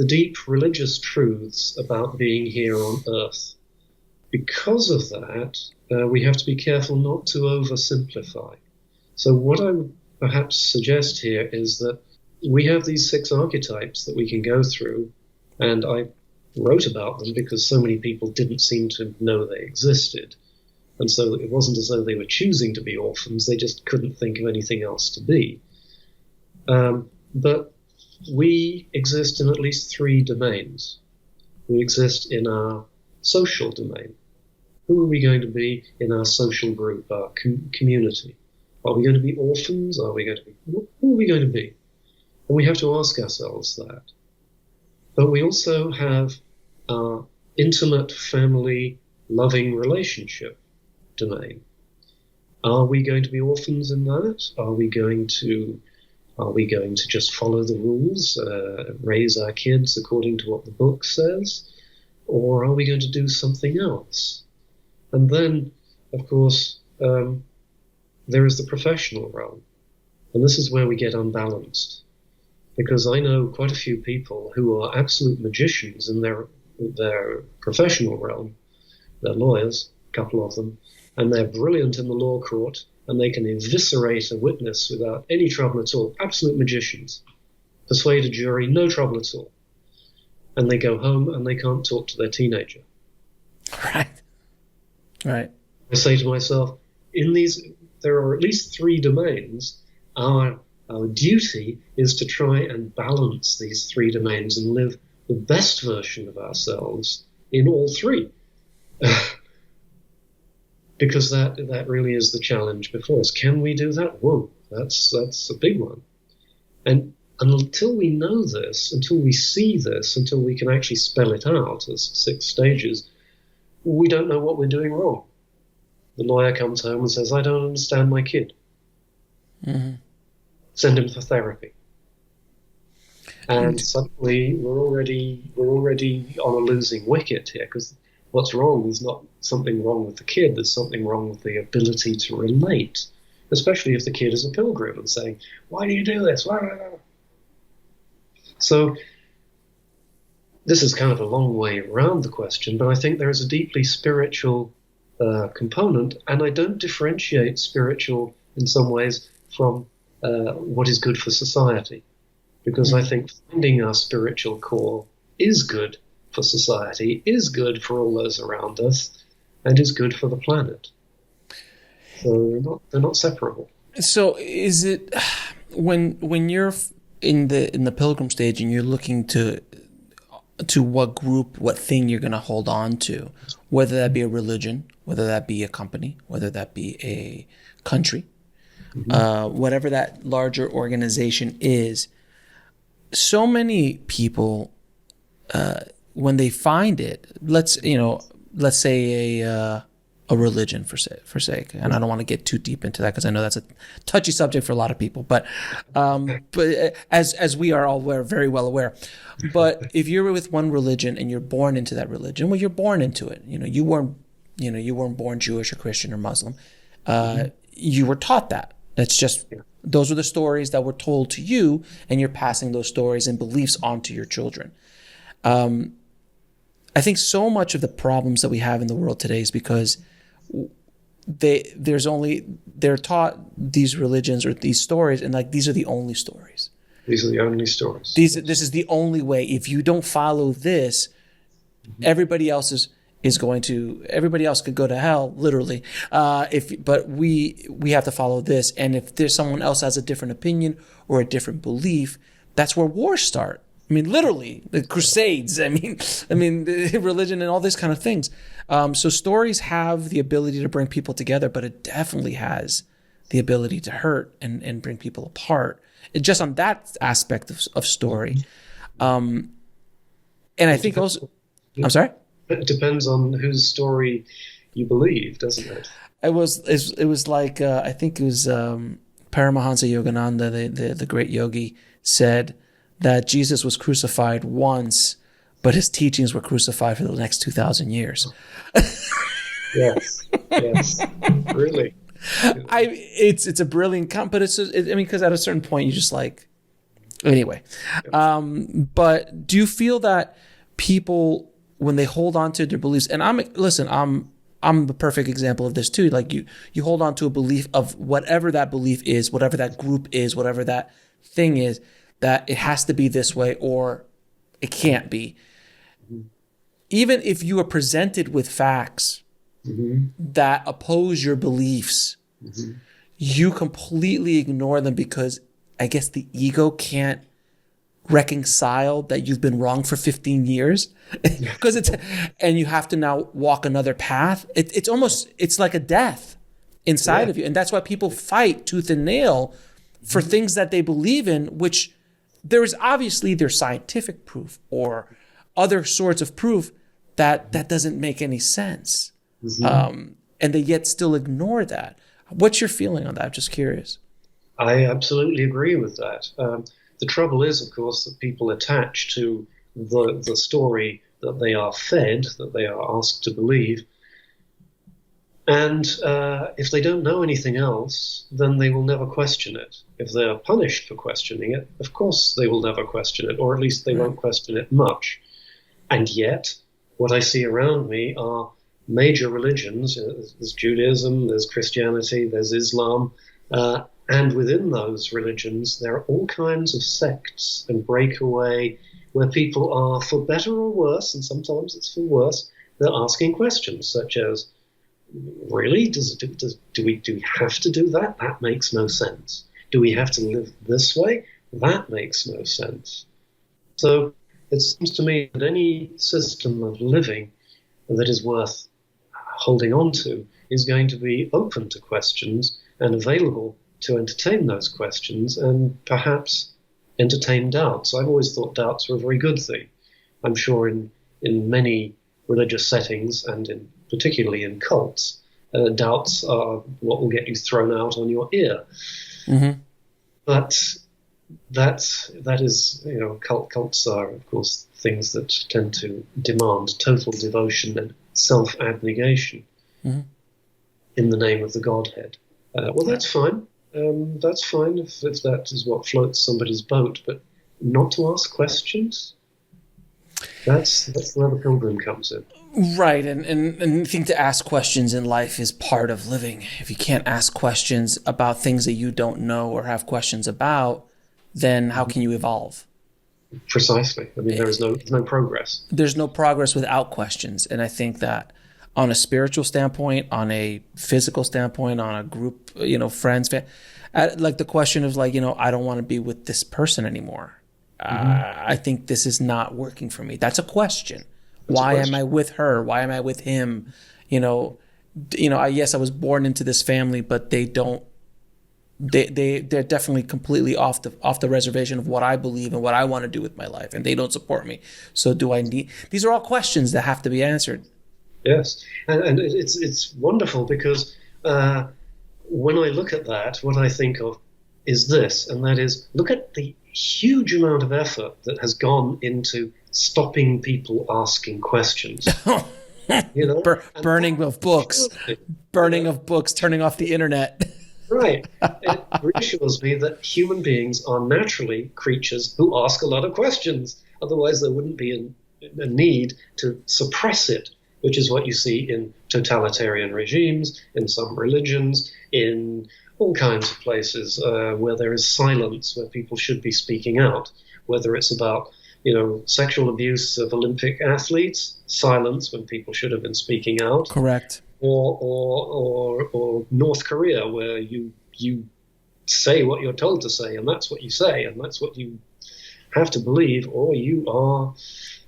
deep religious truths about being here on earth. Because of that, we have to be careful not to oversimplify. So what I would perhaps suggest here is that we have these 6 archetypes that we can go through, and I wrote about them because so many people didn't seem to know they existed. And so it wasn't as though they were choosing to be orphans, they just couldn't think of anything else to be. But we exist in at least 3 domains. We exist in our social domain. Who are we going to be in our social group, our community? Are we going to be orphans? Who are we going to be? And we have to ask ourselves that. But we also have our intimate family loving relationship domain. Are we going to be orphans in that? Are we going to just follow the rules, raise our kids according to what the book says? Or are we going to do something else? And then, of course, there is the professional realm. And this is where we get unbalanced. Because I know quite a few people who are absolute magicians in their professional realm. They're lawyers, a couple of them, and they're brilliant in the law court, and they can eviscerate a witness without any trouble at all. Absolute magicians. Persuade a jury, no trouble at all. And they go home and they can't talk to their teenager. Right. I say to myself, there are at least 3 domains. Our duty is to try and balance these 3 domains and live the best version of ourselves in all 3. Because that really is the challenge before us. Can we do that? Whoa, that's a big one. And until we know this, until we see this, until we can actually spell it out as 6 stages, we don't know what we're doing wrong. The lawyer comes home and says, I don't understand my kid. Mm-hmm. Send him for therapy. And suddenly we're already on a losing wicket here, because what's wrong is not something wrong with the kid, there's something wrong with the ability to relate, especially if the kid is a pilgrim and saying, why do you do this? So this is kind of a long way around the question, but I think there is a deeply spiritual component, and I don't differentiate spiritual in some ways from what is good for society, because I think finding our spiritual core is good for society, is good for all those around us, and is good for the planet. So they're not separable. So is it when you're in the pilgrim stage and you're looking to what group, what thing you're going to hold on to, whether that be a religion, whether that be a company, whether that be a country, whatever that larger organization is, so many people, when they find it, let's say a religion for sake, and I don't want to get too deep into that because I know that's a touchy subject for a lot of people, but as we are all very well aware, but if you're with one religion and you're born into that religion, well, you're born into it. You weren't born Jewish or Christian or Muslim. You were taught that. That's just, those are the stories that were told to you, and you're passing those stories and beliefs on to your children. I think so much of the problems that we have in the world today is because they're taught these religions or these stories, and like these are the only stories. These are the only stories. This is the only way. If you don't follow this, everybody else everybody else could go to hell, literally. But we have to follow this, and if there's someone else has a different opinion or a different belief, that's where wars start. I mean, literally, the Crusades. I mean, the religion and all these kind of things. So stories have the ability to bring people together, but it definitely has the ability to hurt and bring people apart. Just on that aspect of story. And I think also, I'm sorry? It depends on whose story you believe, doesn't it? It was like, I think it was Paramahansa Yogananda, the great yogi, said that Jesus was crucified once, but his teachings were crucified for the next 2,000 years. Yes, really. It's a brilliant but because at a certain point you just like, anyway. But do you feel that people, when they hold on to their beliefs, and I'm the perfect example of this too. Like you hold on to a belief of whatever that belief is, whatever that group is, whatever that thing is, that it has to be this way or it can't be. Even if you are presented with facts that oppose your beliefs, you completely ignore them because I guess the ego can't reconcile that you've been wrong for 15 years because and you have to now walk another path. It's like a death inside of you. And that's why people fight tooth and nail for things that they believe in, which there's scientific proof or other sorts of proof that doesn't make any sense. And they yet still ignore that. What's your feeling on that? I'm just curious. I absolutely agree with that. The trouble is, of course, that people attach to the story that they are fed, that they are asked to believe. And if they don't know anything else, then they will never question it. If they're punished for questioning it, of course they will never question it, or at least they won't question it much. And yet, what I see around me are major religions. There's Judaism, there's Christianity, there's Islam, and within those religions, there are all kinds of sects and breakaway where people are, for better or worse, and sometimes it's for worse, they're asking questions such as, really? Do we have to do that? That makes no sense. Do we have to live this way? That makes no sense. So it seems to me that any system of living that is worth holding on to is going to be open to questions and available to entertain those questions and perhaps entertain doubts. I've always thought doubts were a very good thing. I'm sure in many religious settings and particularly in cults, doubts are what will get you thrown out on your ear. But that is, cults are, of course, things that tend to demand total devotion and self-abnegation in the name of the Godhead. Well, that's fine. That's fine if that is what floats somebody's boat, but not to ask questions? That's where the pilgrim comes in. Right, and I think to ask questions in life is part of living. If you can't ask questions about things that you don't know or have questions about, then how can you evolve? Precisely. I mean, there's no progress. There's no progress without questions. And I think that on a spiritual standpoint, on a physical standpoint, on a group, friends, like the question of like, I don't want to be with this person anymore. I think this is not working for me. That's a question. Why am I with her? Why am I with him? Yes, I was born into this family, but they're definitely completely off the reservation of what I believe and what I want to do with my life, and they don't support me. So do I need? These are all questions that have to be answered. Yes, and it's wonderful because when I look at that, what I think of is this, and that is, look at the huge amount of effort that has gone into stopping people asking questions. Burning of books, turning off the internet. Right. It reassures me that human beings are naturally creatures who ask a lot of questions. Otherwise, there wouldn't be a need to suppress it, which is what you see in totalitarian regimes, in some religions, in all kinds of places where there is silence, where people should be speaking out, whether it's about sexual abuse of Olympic athletes, silence when people should have been speaking out. Correct. Or North Korea, where you say what you're told to say, and that's what you say, and that's what you have to believe, or you are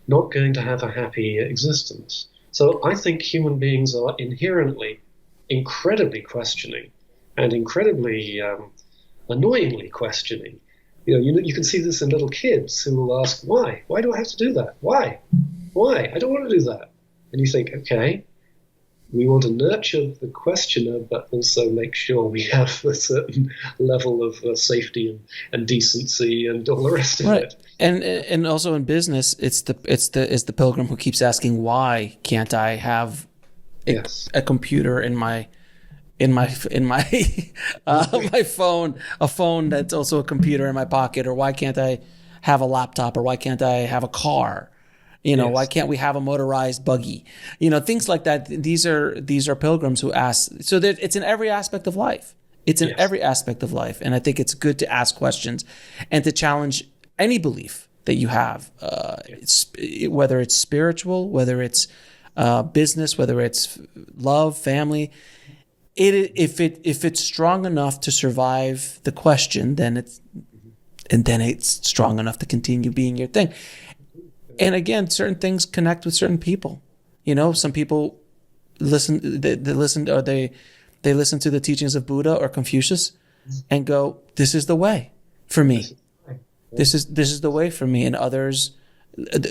not going to have a happy existence. So I think human beings are inherently incredibly questioning and incredibly annoyingly questioning. You can see this in little kids who will ask, why? Why do I have to do that? Why? I don't want to do that. And you think, okay, we want to nurture the questioner, but also make sure we have a certain level of safety and decency and all the rest of it. And also in business, it's the pilgrim who keeps asking, why can't I have a computer in my my phone, a phone that's also a computer in my pocket, or why can't I have a laptop, or why can't I have a car? Why can't we have a motorized buggy? Things like that. These are pilgrims who ask. So that it's in every aspect of life. It's in every aspect of life. And I think it's good to ask questions and to challenge any belief that you have, whether it's spiritual, whether it's business, whether it's love, family. If it's strong enough to survive the question, then it's strong enough to continue being your thing. And again, certain things connect with certain people. Some people listen to the teachings of Buddha or Confucius and go, "This is the way for me. This is the way for me." And others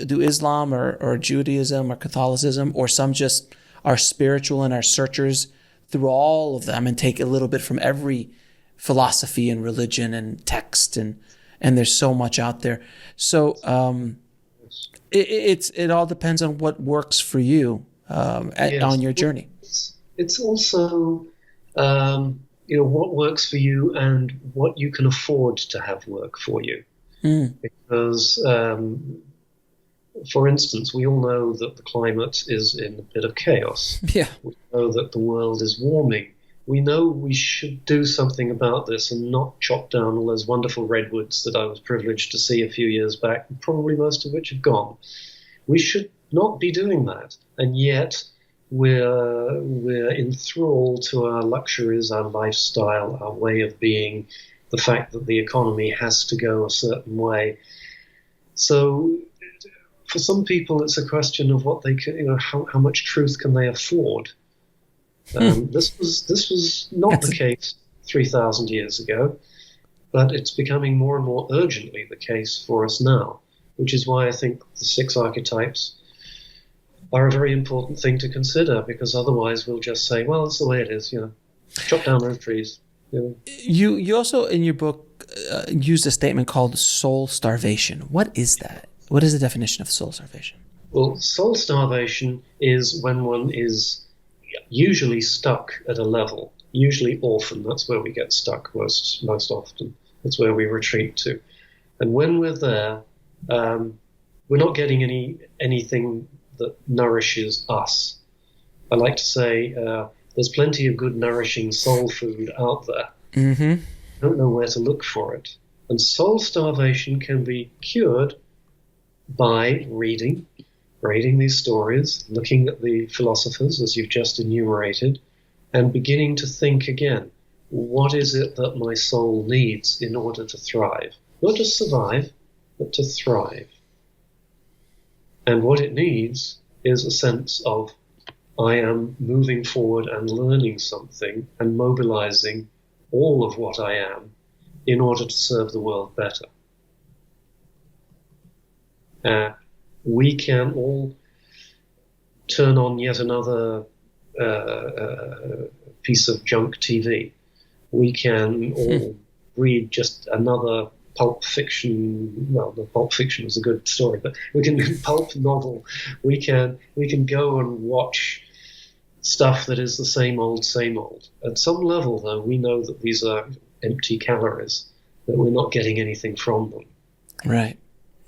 do Islam or Judaism or Catholicism, or some just are spiritual and are searchers through all of them and take a little bit from every philosophy and religion and text, and there's so much out there. So it all depends on what works for you on your journey. It's also what works for you and what you can afford to have work for you. Because for instance, we all know that the climate is in a bit of chaos. Yeah. We know that the world is warming. We know we should do something about this and not chop down all those wonderful redwoods that I was privileged to see a few years back, probably most of which have gone. We should not be doing that. And yet we're enthralled to our luxuries, our lifestyle, our way of being, the fact that the economy has to go a certain way. So for some people, it's a question of what they can, how much truth can they afford. This was not the case 3,000 years ago, but it's becoming more and more urgently the case for us now, which is why I think the 6 archetypes are a very important thing to consider, because otherwise we'll just say, well, it's the way it is, chop down those trees. You also, in your book, used a statement called soul starvation. What is that? What is the definition of soul starvation? Well, soul starvation is when one is usually stuck at a level, usually orphan. That's where we get stuck most often. That's where we retreat to. And when we're there, we're not getting anything that nourishes us. I like to say there's plenty of good nourishing soul food out there. Mm-hmm. Don't know where to look for it. And soul starvation can be cured by reading these stories, looking at the philosophers as you've just enumerated, and beginning to think again, what is it that my soul needs in order to thrive? Not just survive, but to thrive. And what it needs is a sense of, I am moving forward and learning something and mobilizing all of what I am in order to serve the world better. We can all turn on yet another piece of junk TV. We can all read just another pulp fiction. Well, the pulp fiction was a good story, but we can pulp novel. We can go and watch stuff that is the same old, same old. At some level, though, we know that these are empty calories, that we're not getting anything from them.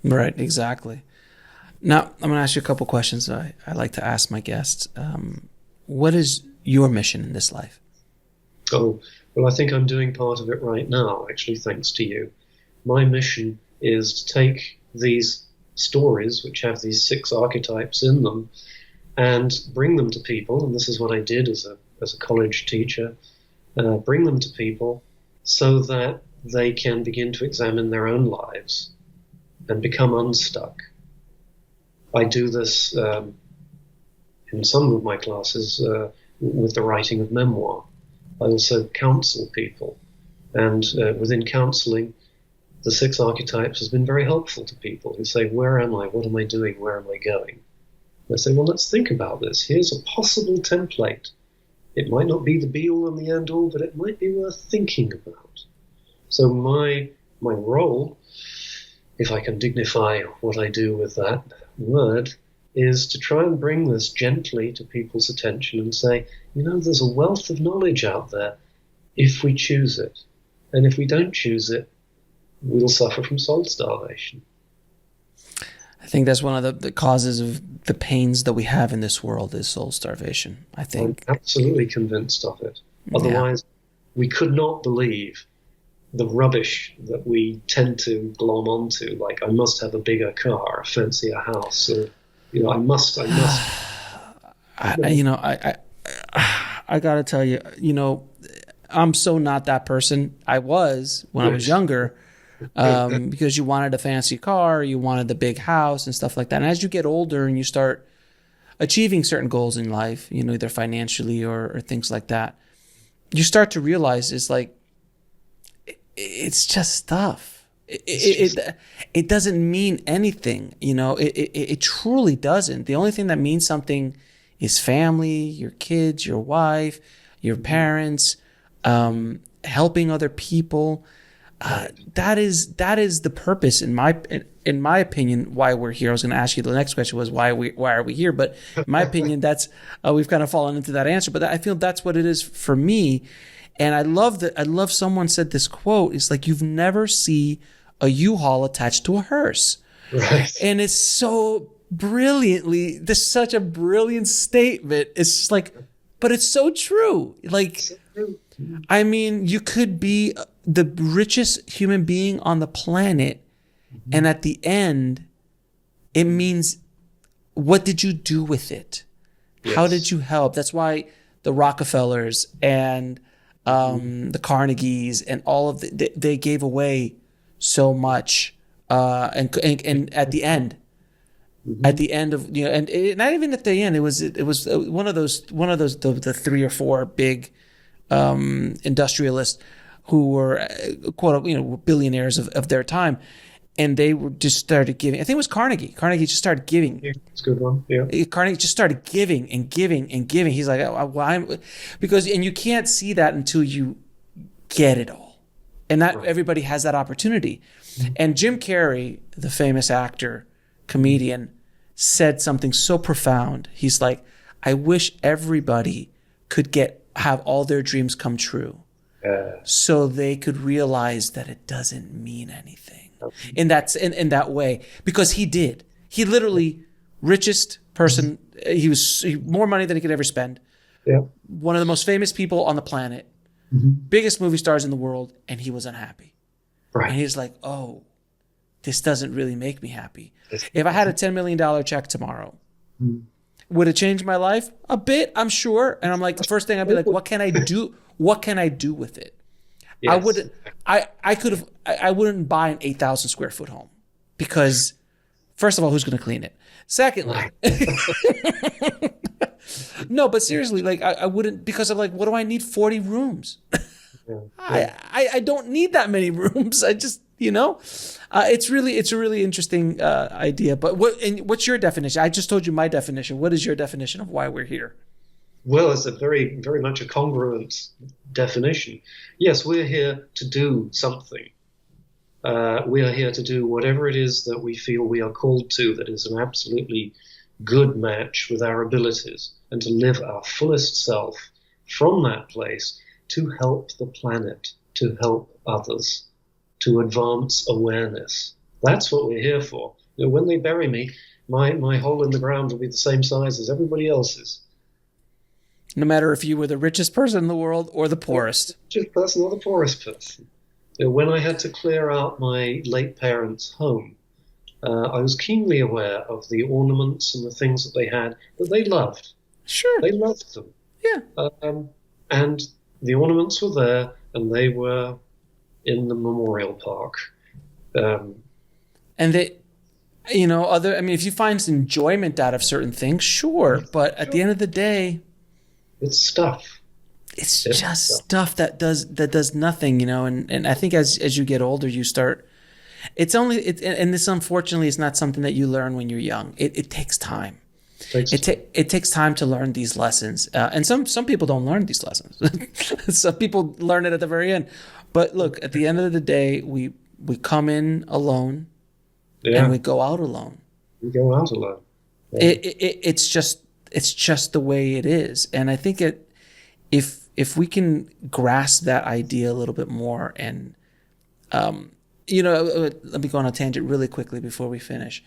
Right, exactly. Now, I'm going to ask you a couple questions I like to ask my guests. What is your mission in this life? Oh, well, I think I'm doing part of it right now, actually, thanks to you. My mission is to take these stories, which have these 6 archetypes in them, and bring them to people. And this is what I did as a college teacher, bring them to people so that they can begin to examine their own lives and become unstuck. I do this in some of my classes with the writing of memoir. I also counsel people. And within counseling, the 6 archetypes has been very helpful to people who say, where am I? What am I doing? Where am I going? And I say, well, let's think about this. Here's a possible template. It might not be the be-all and the end-all, but it might be worth thinking about. So my role, if I can dignify what I do with that word, is to try and bring this gently to people's attention and say, there's a wealth of knowledge out there if we choose it. And if we don't choose it, we'll suffer from soul starvation. I think that's one of the causes of the pains that we have in this world is soul starvation, I think. I'm absolutely convinced of it. Otherwise, we could not believe the rubbish that we tend to glom onto, like I must have a bigger car, a fancier house, or I must. I gotta tell you, I'm so not that person. I was when I was younger, because you wanted a fancy car, you wanted the big house and stuff like that. And as you get older and you start achieving certain goals in life, either financially or things like that, you start to realize it's just stuff. It doesn't mean anything. It truly doesn't. The only thing that means something is family, your kids, your wife, your parents, helping other people. That is the purpose in my opinion why we're here. I was going to ask you, the next question was why are we here? But in my opinion, that's we've kind of fallen into that answer. But I feel that's what it is for me. And I love someone said this quote. It's like, you've never see a U-Haul attached to a hearse. Right. And it's so brilliantly, this is such a brilliant statement. It's just like, but it's so true. Like, I mean, you could be the richest human being on the planet, and at the end, it means, what did you do with it? Yes. How did you help? That's why the Rockefellers and the Carnegies and all of they gave away so much, and at the end. At the end of and not even at the end, it was one of those the 3 or 4 big industrialists who were quote billionaires of their time, and they were just started giving. I think it was Carnegie. Carnegie just started giving. Yeah, it's a good one. Yeah. Carnegie just started giving and giving and giving. He's like, because you can't see that until you get it all, and not everybody has that opportunity. And Jim Carrey, the famous actor, comedian, said something so profound. He's like, I wish everybody could have all their dreams come true, so they could realize that it doesn't mean anything in that way. Because he did. He literally richest person. He more money than he could ever spend. Yeah. One of the most famous people on the planet, biggest movie stars in the world, and he was unhappy. Right. And he's like, oh, this doesn't really make me happy. If I had a $10 million check tomorrow, would it change my life? A bit, I'm sure. And I'm like, the first thing I'd be like, what can I do? What can I do with it? Yes. I wouldn't buy an 8,000 square foot home because, first of all, who's going to clean it? Secondly, no, but seriously, like I wouldn't, because I'm like, what do I need 40 rooms? I don't need that many rooms. I just, it's a really interesting idea. But what's your definition? I just told you my definition. What is your definition of why we're here? Well, it's a very, very much a congruent definition. Yes, we're here to do something. We are here to do whatever it is that we feel we are called to, that is an absolutely good match with our abilities, and to live our fullest self from that place to help the planet, to help others, to advance awareness. That's what we're here for. When they bury me, my hole in the ground will be the same size as everybody else's. No matter if you were the richest person in the world or the poorest. The richest person or the poorest person. When I had to clear out my late parents' home, I was keenly aware of the ornaments and the things that they had that they loved. Sure. They loved them. Yeah. And the ornaments were there, and they were in the memorial park. And they, if you find some enjoyment out of certain things, sure. But at the end of the day, it's stuff. It's just stuff that does nothing, and I think as you get older, you start. And this unfortunately is not something that you learn when you're young. It takes time. It takes time to learn these lessons, and some people don't learn these lessons. Some people learn it at the very end. But look, at the end of the day, we come in alone, and we go out alone. We go out alone. Yeah. It's just the way it is, and I think if we can grasp that idea a little bit more, and let me go on a tangent really quickly before we finish.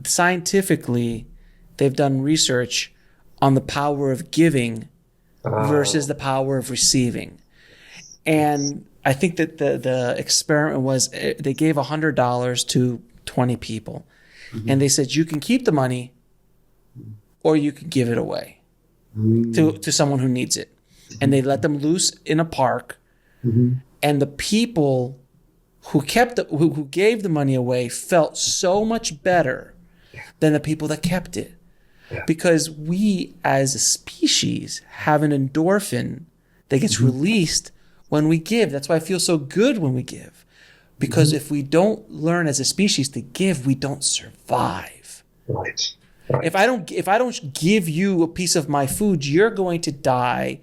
Scientifically, they've done research on the power of giving versus the power of receiving. And I think that the experiment was they gave $100 to 20 people. And they said, you can keep the money or you can give it away to someone who needs it. And they let them loose in a park. And the people who gave the money away felt so much better than the people that kept it. Yeah. Because we as a species have an endorphin that gets released when we give. That's why I feel so good when we give. Because if we don't learn as a species to give, we don't survive. Right. If I don't give you a piece of my food, you're going to die.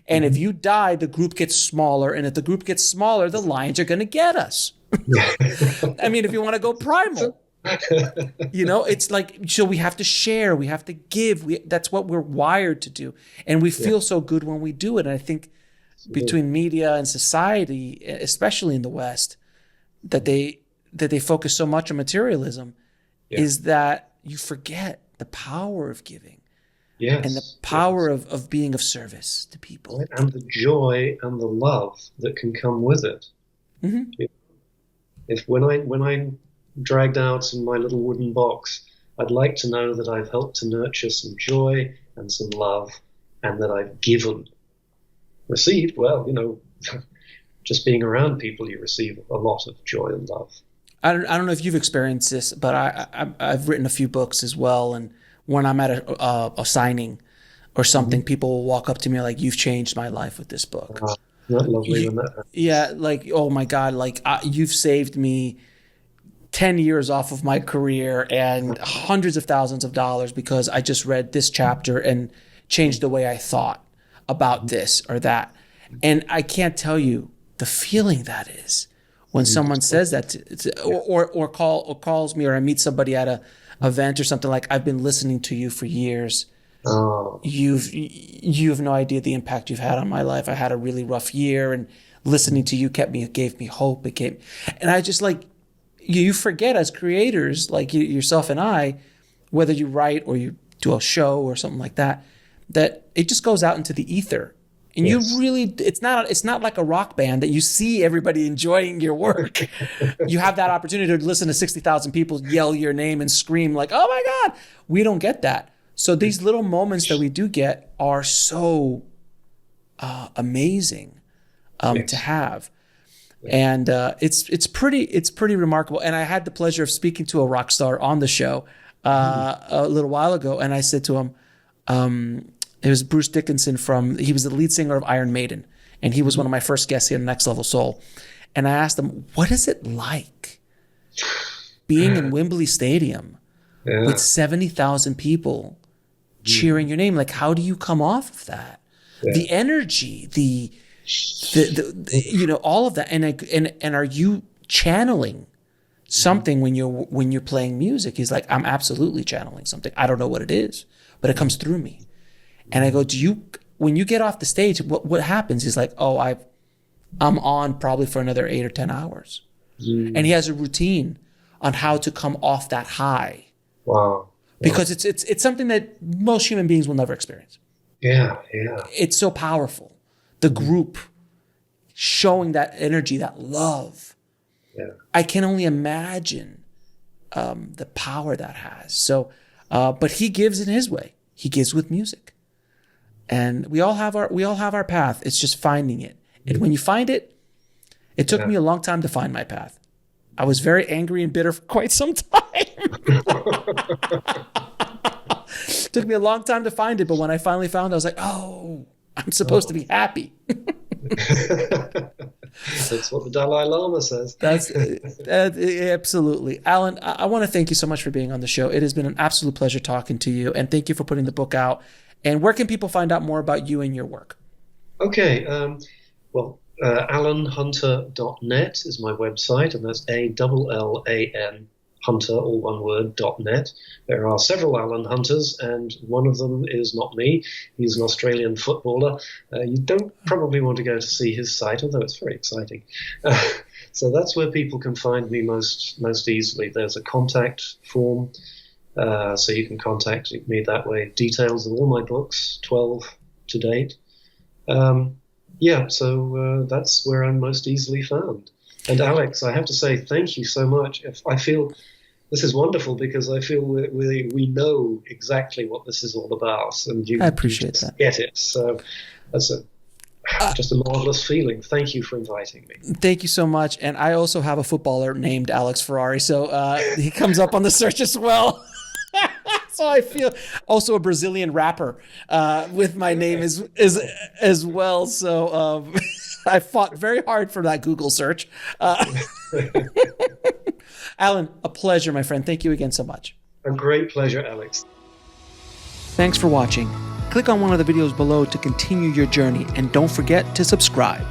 And if you die, the group gets smaller. And if the group gets smaller, the lions are going to get us. I mean, if you want to go primal, it's like, so we have to share, we have to give. That's what we're wired to do. And we feel so good when we do it. And I think between media and society, especially in the West, that they focus so much on materialism, is that you forget the power of giving. Yes. And the power of being of service to people. And the joy and the love that can come with it. If when I'm dragged out in my little wooden box, I'd like to know that I've helped to nurture some joy and some love, and that I've given. Received, well, just being around people, you receive a lot of joy and love. I don't know if you've experienced this, but I've written a few books as well, and when I'm at a signing or something, people will walk up to me like, "You've changed my life with this book." Not lovely when that happens. Yeah, like, oh my God, like you've saved me 10 years off of my career and hundreds of thousands of dollars because I just read this chapter and changed the way I thought about this or that. And I can't tell you the feeling that is when someone says that or calls me, or I meet somebody at a event or something, like, I've been listening to you for years. Oh. You have no idea the impact you've had on my life. I had a really rough year, and listening to you gave me hope. And I just, like, you forget as creators, like yourself and I, whether you write or you do a show or something like that, that it just goes out into the ether. And you really, it's not like a rock band that you see everybody enjoying your work. You have that opportunity to listen to 60,000 people yell your name and scream like, oh my God. We don't get that. So these little moments that we do get are so amazing to have. And it's pretty remarkable. And I had the pleasure of speaking to a rock star on the show a little while ago. And I said to him, it was Bruce Dickinson he was the lead singer of Iron Maiden. And he was one of my first guests here on Next Level Soul. And I asked him, what is it like being in Wembley Stadium with 70,000 people cheering your name? Like, how do you come off of that? The energy, the all of that. And are you channeling something when you're playing music? He's like, I'm absolutely channeling something. I don't know what it is, but it comes through me. And I go, when you get off the stage, what happens? He's like, oh, I'm on probably for another 8 or 10 hours. And he has a routine on how to come off that high. Wow. Because it's something that most human beings will never experience. Yeah. It's so powerful. The group showing that energy, that love. Yeah. I can only imagine the power that has. So, but he gives in his way. He gives with music. And we all have our path. It's just finding it. And when you find it, it took me a long time to find my path. I was very angry and bitter for quite some time. Took me a long time to find it, but when I finally found it, I was like, oh, I'm supposed to be happy. That's what the Dalai Lama says. That's absolutely. Allan, I want to thank you so much for being on the show. It has been an absolute pleasure talking to you, and thank you for putting the book out. And where can people find out more about you and your work? Okay. AllanHunter.net is my website, and that's ALLAN Hunter, all one word, .net. There are several Allan Hunters, and one of them is not me. He's an Australian footballer. You don't probably want to go to see his site, although it's very exciting. So that's where people can find me most easily. There's a contact form, so you can contact me that way. Details of all my books, 12 to date. So that's where I'm most easily found. And Alex, I have to say thank you so much. I feel this is wonderful because I feel we know exactly what this is all about, and I appreciate that. Get it. So that's just a marvelous feeling. Thank you for inviting me. Thank you so much. And I also have a footballer named Alex Ferrari, so he comes up on the search as well. So I feel also a Brazilian rapper with my name as well. So I fought very hard for that Google search. Allan, a pleasure, my friend. Thank you again so much. A great pleasure, Alex. Thanks for watching. Click on one of the videos below to continue your journey, and don't forget to subscribe.